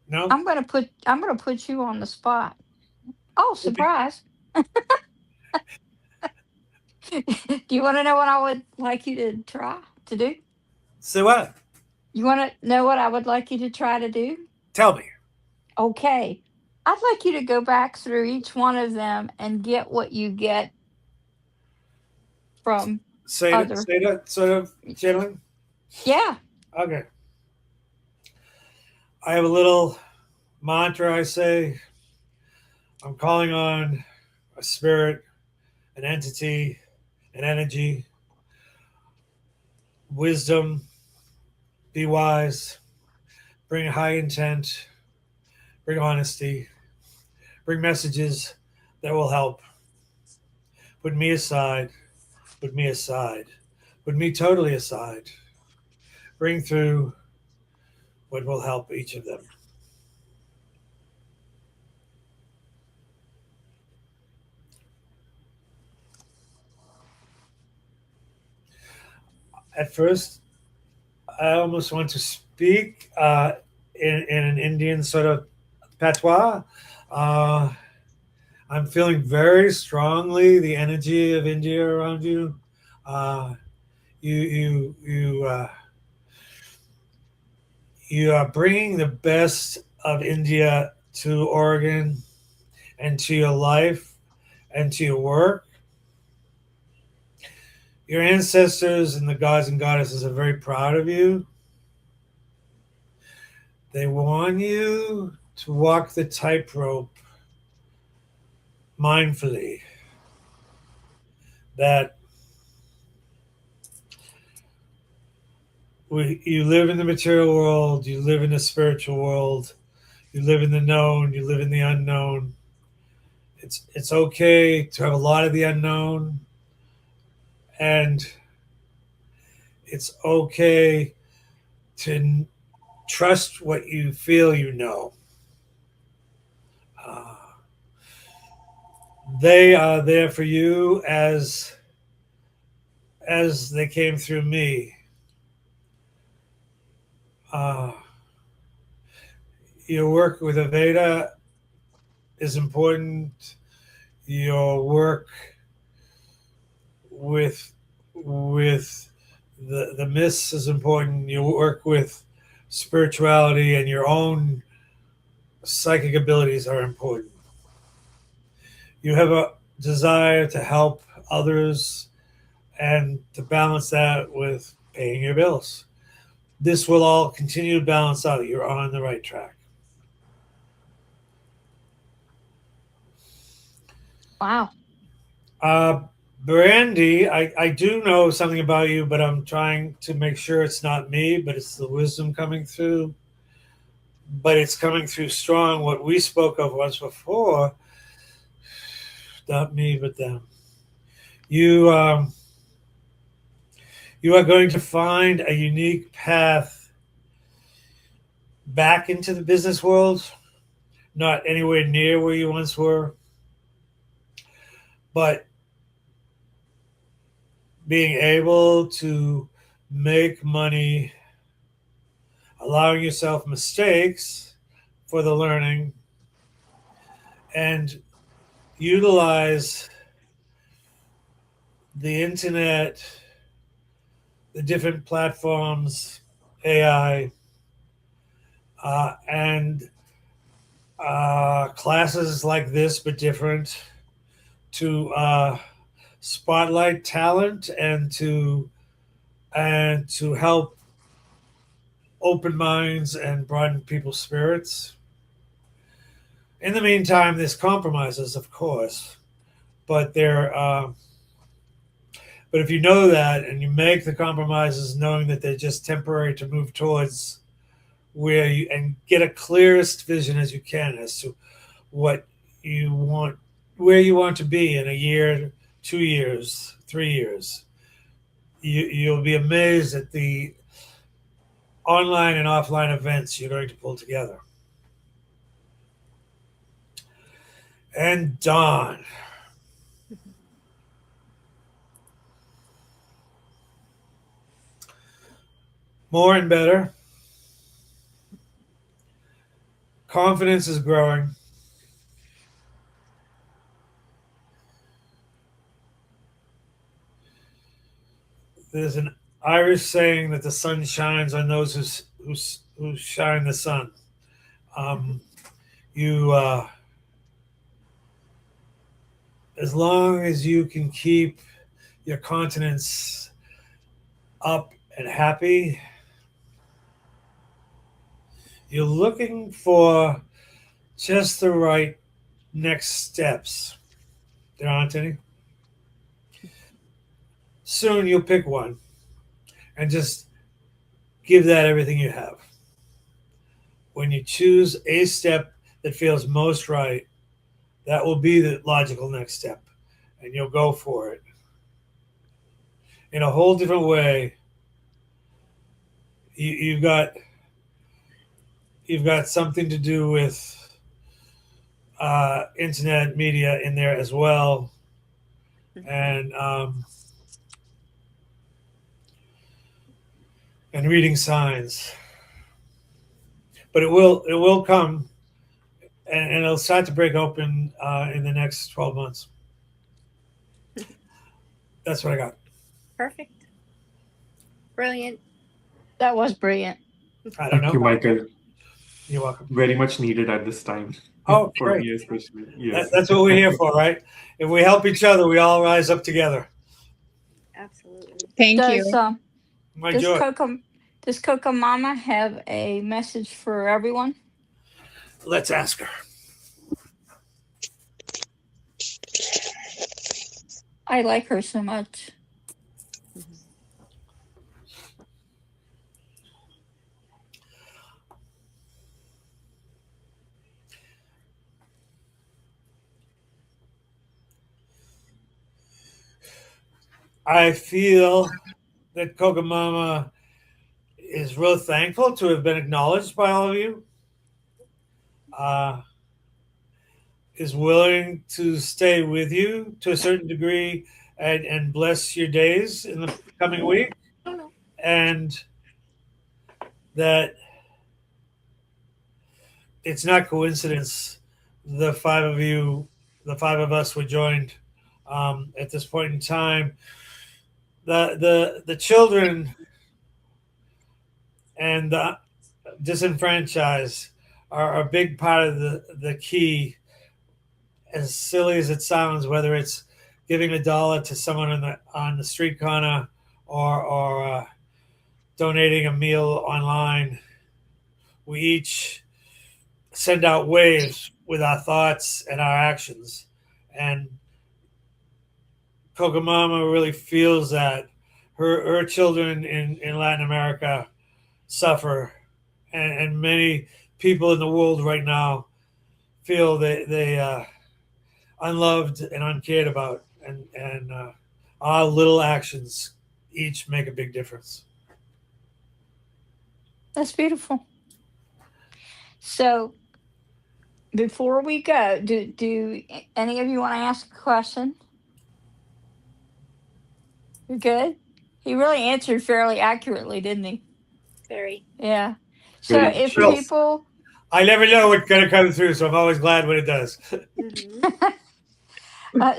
B: No.
A: I'm gonna put you on the spot. Oh, surprise. Do you want to know what I would like you to try to do?
B: So what?
A: You want to know what I would like you to try to do?
B: Tell me.
A: Okay. I'd like you to go back through each one of them and get what you get from other.
B: Say that sort of channeling.
A: Yeah.
B: Okay. I have a little mantra I say. I'm calling on a spirit, an entity, an energy, wisdom, be wise, bring high intent, bring honesty, bring messages that will help. Put me aside, put me aside, put me totally aside. Bring through what will help each of them. At first, I almost want to speak in an Indian sort of patois. Uh, I'm feeling very strongly the energy of India around you. Uh, you you are bringing the best of India to Oregon and to your life and to your work. Your ancestors and the gods and goddesses are very proud of you. They want you to walk the tightrope mindfully. That you live in the material world, you live in the spiritual world, you live in the known, you live in the unknown. It's okay to have a lot of the unknown, and it's okay to trust what you feel you know. Uh, they are there for you as they came through me. Uh, your work with Aveda is important. Your work with the myths is important. Your work with spirituality and your own psychic abilities are important. You have a desire to help others and to balance that with paying your bills. This will all continue to balance out. You're on the right track.
A: Wow.
B: Brandy, I do know something about you, but I'm trying to make sure it's not me, but it's the wisdom coming through. But it's coming through strong. What we spoke of once before, not me, but them. You you are going to find a unique path back into the business world, not anywhere near where you once were, but being able to make money, allowing yourself mistakes for the learning, and utilize the internet, the different platforms, AI, and classes like this, but different, to spotlight talent and to help open minds and broaden people's spirits. In the meantime, there's compromises, of course, but but if you know that and you make the compromises, knowing that they're just temporary to move towards and get a clearest vision as you can as to what you want, where you want to be in a year, 2 years, 3 years. You'll be amazed at the online and offline events you're going to pull together. And Dawn. More and better. Confidence is growing. There's an Irish saying that the sun shines on those who shine the sun. You, as long as you can keep your countenance up and happy, you're looking for just the right next steps. There aren't any. Soon you'll pick one and just give that everything you have. When you choose a step that feels most right, that will be the logical next step, and you'll go for it. In a whole different way, you've got something to do with internet media in there as well, and reading signs. But it will come, and it'll start to break open in the next 12 months. That's what I got.
C: Perfect. Brilliant.
A: That was brilliant.
B: I don't
D: Thank
B: know.
D: you, Michael.
B: You're welcome.
D: Very much needed at this time.
B: Oh,
D: for
B: great.
D: me especially. Yes.
B: That's what we're here for, right? If we help each other, we all rise up together.
C: Absolutely.
E: Thank
A: Does
E: you.
B: My
A: does
B: joy.
A: Coco Mama have a message for everyone?
B: Let's ask her.
A: I like her so much.
B: I feel that Coco Mama is real thankful to have been acknowledged by all of you. Is willing to stay with you to a certain degree and bless your days in the coming week. And that it's not coincidence the five of us were joined at this point in time. The children and the disenfranchised are a big part of the key. As silly as it sounds, whether it's giving $1 to someone on the street corner or donating a meal online, we each send out waves with our thoughts and our actions. And Coco Mama really feels that her children in Latin America suffer, and many people in the world right now feel they unloved and uncared about, and our little actions each make a big difference.
A: That's beautiful. So before we go, do any of you want to ask a question? You're good? He really answered fairly accurately, didn't he?
C: Very.
A: Yeah. So
D: Very
A: if
D: true.
A: people
B: I never know what's going to come through, so I'm always glad when it does.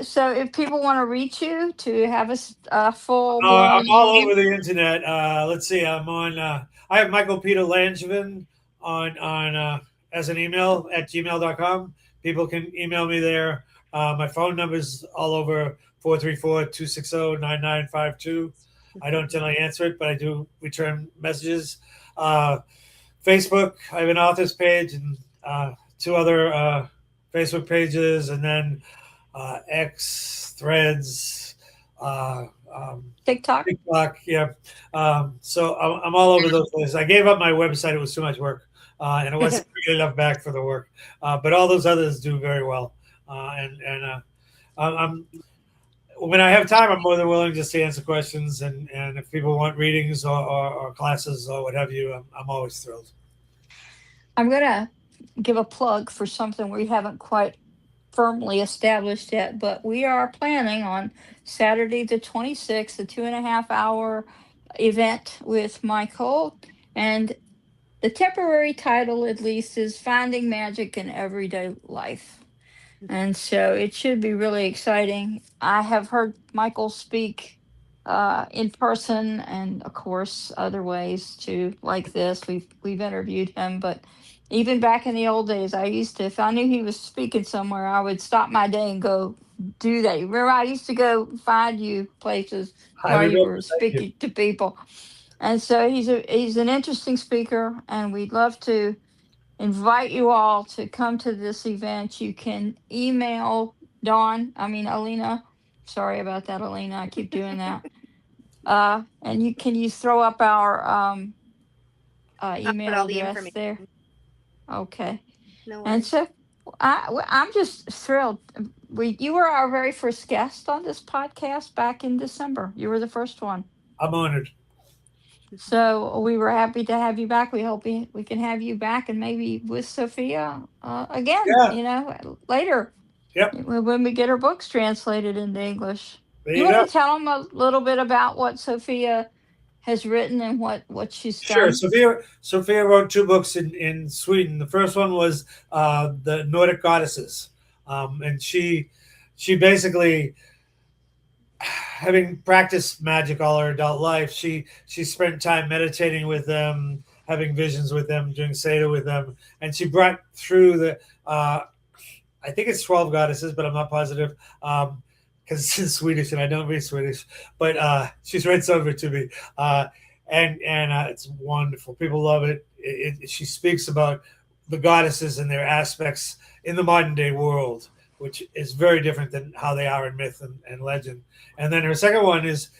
A: so if people want to reach you to have a full
B: I'm all
A: blown
B: over the internet. Let's see. I'm on. I have Michael Peter Langevin on as an email at gmail.com. People can email me there. My phone number is all over 434-260-9952. I don't generally answer it, but I do return messages. Facebook, I have an author's page and 2 other Facebook pages, and then X, Threads,
A: TikTok.
B: TikTok, yeah. So I'm all over those places. I gave up my website; it was too much work. and it wasn't big enough back for the work. But all those others do very well. I'm when I have time, I'm more than willing just to answer questions. And if people want readings or classes or what have you, I'm always thrilled.
A: I'm going to give a plug for something we haven't quite firmly established yet, but we are planning on Saturday the 26th, a 2.5 hour event with Michael. And the temporary title, at least, is Finding Magic in Everyday Life. And so it should be really exciting. I have heard Michael speak in person, and of course other ways too, like this. We've interviewed him, but even back in the old days, I used to, if I knew he was speaking somewhere, I would stop my day and go do that. Remember, I used to go find you places
B: I
A: while you
B: remember.
A: were
B: Thank you.
A: speaking to people. And so he's an interesting speaker, and we'd love to invite you all to come to this event. You can email Alina. Sorry about that, Alina. I keep doing that. And you throw up our email
C: all the
A: address
C: information.
A: there. Okay.
C: No
A: And
C: worries.
A: so I'm just thrilled. You were our very first guest on this podcast back in December. You were the first one.
B: I'm honored.
A: So we were happy to have you back. We hope we can have you back, and maybe with Sophia again,
B: Yeah.
A: Later.
B: Yep.
A: When we get her books translated into English.
B: There
A: You
B: you
A: want
B: go.
A: to tell them a little bit about what Sophia has written and what she's
B: Sure.
A: done?
B: Sophia wrote 2 books in Sweden. The first one was the Nordic Goddesses, and she basically, having practiced magic all her adult life, she spent time meditating with them, having visions with them, doing Seder with them, and she brought through the I think it's 12 goddesses, but I'm not positive because it's in Swedish and I don't read Swedish. But she's read some of it to me, and it's wonderful. People love it. She speaks about the goddesses and their aspects in the modern day world, which is very different than how they are in myth and legend. And then her second one is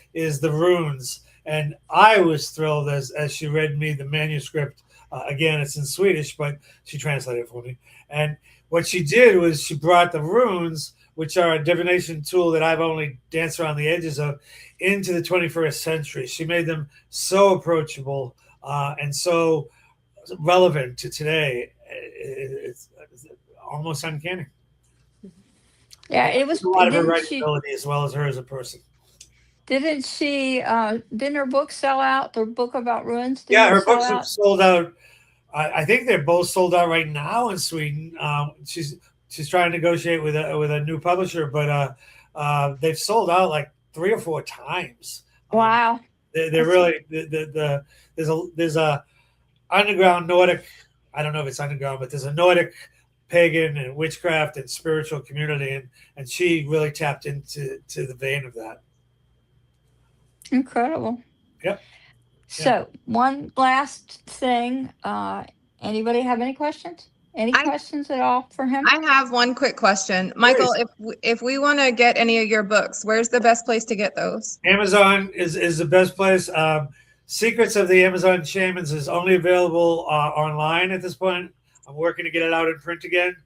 B: the runes. And I was thrilled as she read me the manuscript. Again, it's in Swedish, but she translated it for me. And what she did was she brought the runes, which are a divination tool that I've only danced around the edges of, into the 21st century. She made them so approachable and so relevant to today. It's almost uncanny.
A: Yeah, it was
B: a lot of her
A: didn't
B: writing
A: she
B: ability as well as her as a person.
A: didn't her book sell out? The book about ruins?
B: Yeah,
A: Didn't it
B: her
A: sell
B: books have
A: out?
B: sold out. I think they're both sold out right now in Sweden. She's trying to negotiate with a new publisher, but they've sold out like 3 or 4 times.
A: Wow.
B: They're really there's a underground Nordic. I don't know if it's underground, but there's a Nordic pagan and witchcraft and spiritual community, and she really tapped into the vein of that.
A: Incredible.
B: Yep.
A: So one last thing. Anybody have any questions? Any questions at all for him?
E: I have one quick question. Michael, if we want to get any of your books, where's the best place to get those?
B: Amazon is the best place. Secrets of the Amazon Shamans is only available online at this point. I'm working to get it out in print again.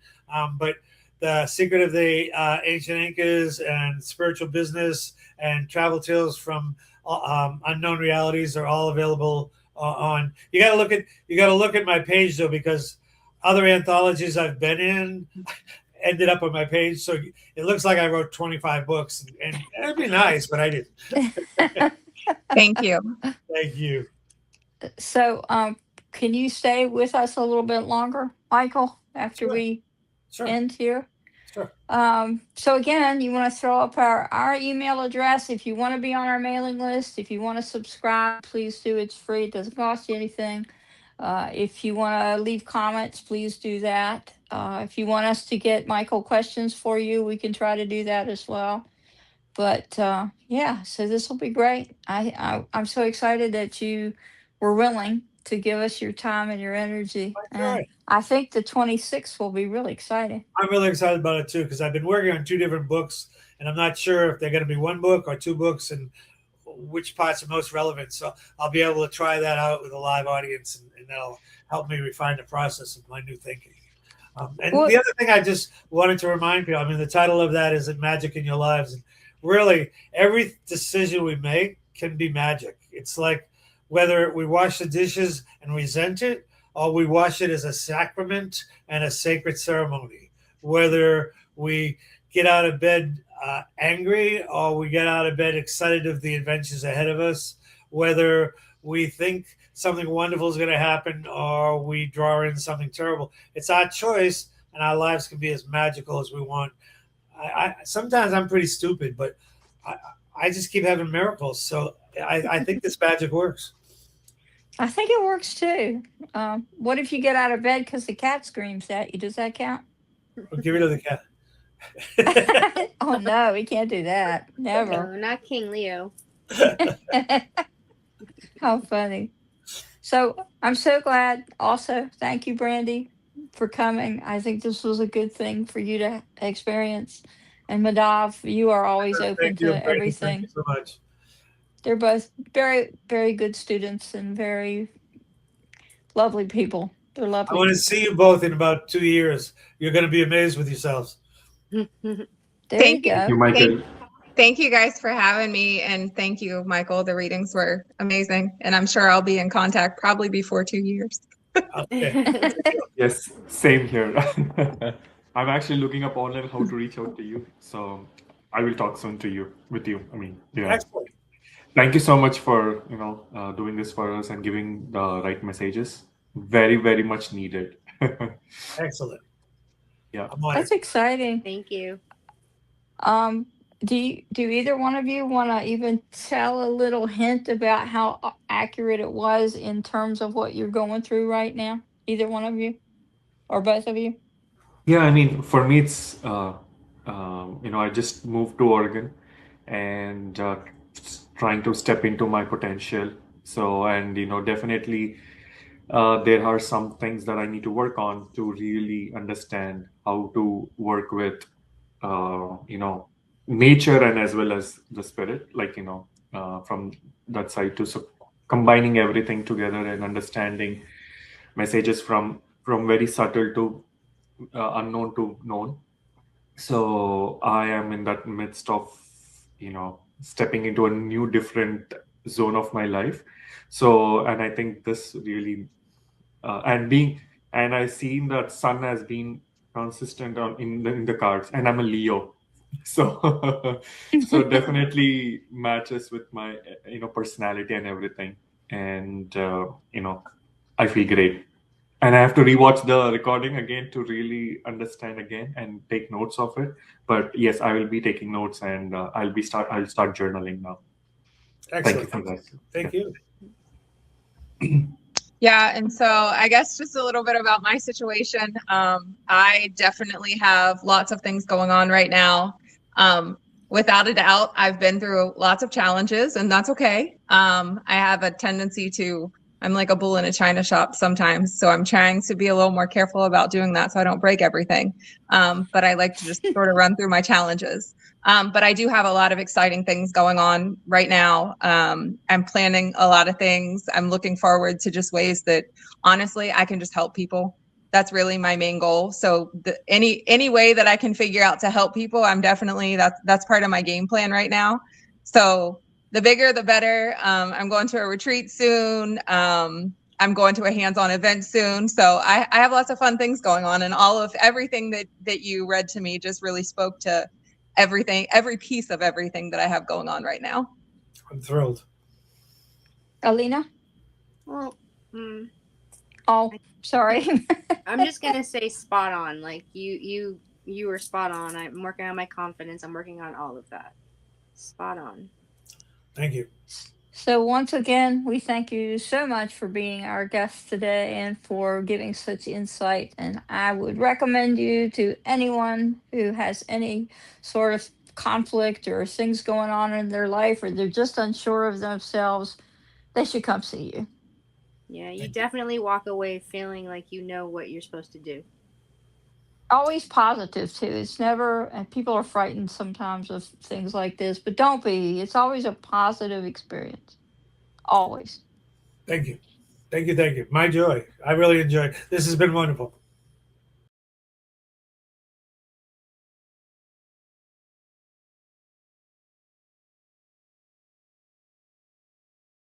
B: But the Secret of the Ancient Incas and Spiritual Business and Travel Tales from Unknown Realities are all available on. You got to look at my page though, because other anthologies I've been in ended up on my page, so it looks like I wrote 25 books, and it'd be nice, but I didn't.
E: Thank you.
B: Thank you.
A: So, can you stay with us a little bit longer, Michael, after we end here?
B: Sure.
A: So again, you want to throw up our email address if you want to be on our mailing list. If you want to subscribe, please do. It's free. It doesn't cost you anything. If you want to leave comments, please do that. If you want us to get Michael questions for you, we can try to do that as well. But yeah, so this will be great. I'm so excited that you were willing to give us your time and your energy. And I think the 26th will be really exciting.
B: I'm really excited about it too, because I've been working on 2 different books, and I'm not sure if they're going to be 1 book or 2 books, and which parts are most relevant. So I'll be able to try that out with a live audience, and that'll help me refine the process of my new thinking. And
A: Well,
B: the other thing I just wanted to remind people, I mean, the title of that is Magic in Your Lives. And really, every decision we make can be magic. It's like whether we wash the dishes and resent it, or we wash it as a sacrament and a sacred ceremony. Whether we get out of bed angry, or we get out of bed excited of the adventures ahead of us. Whether we think something wonderful is going to happen, or we draw in something terrible. It's our choice, and our lives can be as magical as we want. Sometimes I'm pretty stupid, but I, I just keep having miracles. So I think this magic works.
A: I think it works too. What if you get out of bed because the cat screams at you? Does that count?
B: Well, get rid of the cat.
A: Oh no, we can't do that. Never.
C: No, not King Leo.
A: How funny. So I'm so glad. Also, thank you, Brandy, for coming. I think this was a good thing for you to experience. And Madav, you are always open
B: Thank you,
A: to
B: Brandon. Thank
A: everything.
B: you so much.
A: They're both very, very good students and very lovely people. They're
B: I
A: lovely.
B: want to
A: people.
B: see you both in about 2 years. You're going to be amazed with yourselves.
A: There you
E: Thank you.
A: go.
D: Thank you, Michael.
E: Thank you guys for having me, and thank you, Michael. The readings were amazing, and I'm sure I'll be in contact probably before 2 years.
B: Okay.
D: Yes, same here. I'm actually looking up online how to reach out to you. So I will talk soon to you, with you. I mean, yeah.
B: Excellent.
D: Thank you so much for, doing this for us and giving the right messages. Very, very much needed.
B: Excellent.
D: Yeah.
B: I'm honored.
A: That's exciting.
C: Thank you.
A: Do either one of you want to even tell a little hint about how accurate it was in terms of what you're going through right now? Either one of you, or both of you?
D: Yeah, I mean, for me, it's, I just moved to Oregon and trying to step into my potential. So, and, definitely there are some things that I need to work on to really understand how to work with, nature and as well as the spirit, like, from that side to combining everything together and understanding messages from very subtle to unknown to known. So I am in that midst of, stepping into a new different zone of my life. So, and I think this really, and I've seen that sun has been consistent in the cards, and I'm a Leo. So, so definitely matches with my, personality and everything. And, I feel great. And I have to rewatch the recording again to really understand again and take notes of it. But yes, I will be taking notes, and I'll start journaling now. Thank you
B: Excellent.
D: for that.
B: Thank you.
E: Yeah, and so I guess just a little bit about my situation. I definitely have lots of things going on right now. Without a doubt, I've been through lots of challenges, and that's okay. I have a tendency I'm like a bull in a china shop sometimes, so I'm trying to be a little more careful about doing that so I don't break everything. But I like to just sort of run through my challenges. But I do have a lot of exciting things going on right now. I'm planning a lot of things. I'm looking forward to just ways that honestly I can just help people. That's really my main goal. So any way that I can figure out to help people, I'm definitely that's part of my game plan right now. So the bigger, the better. I'm going to a retreat soon. I'm going to a hands-on event soon. So I have lots of fun things going on, and everything that you read to me just really spoke to everything, every piece of everything that I have going on right now.
B: I'm thrilled.
A: Alina?
C: Well,
A: Oh, sorry.
C: I'm just gonna say spot on. Like you were spot on. I'm working on my confidence. I'm working on all of that. Spot on.
B: Thank you.
A: So once again, we thank you so much for being our guest today and for giving such insight. And I would recommend you to anyone who has any sort of conflict or things going on in their life, or they're just unsure of themselves, they should come see you.
C: Yeah, you definitely walk away feeling like you know what you're supposed to do.
A: Always positive too. It's never, and people are frightened sometimes of things like this, but don't be. It's always a positive experience. Always.
B: Thank you. Thank you. Thank you. My joy. I really enjoyed. This has been wonderful.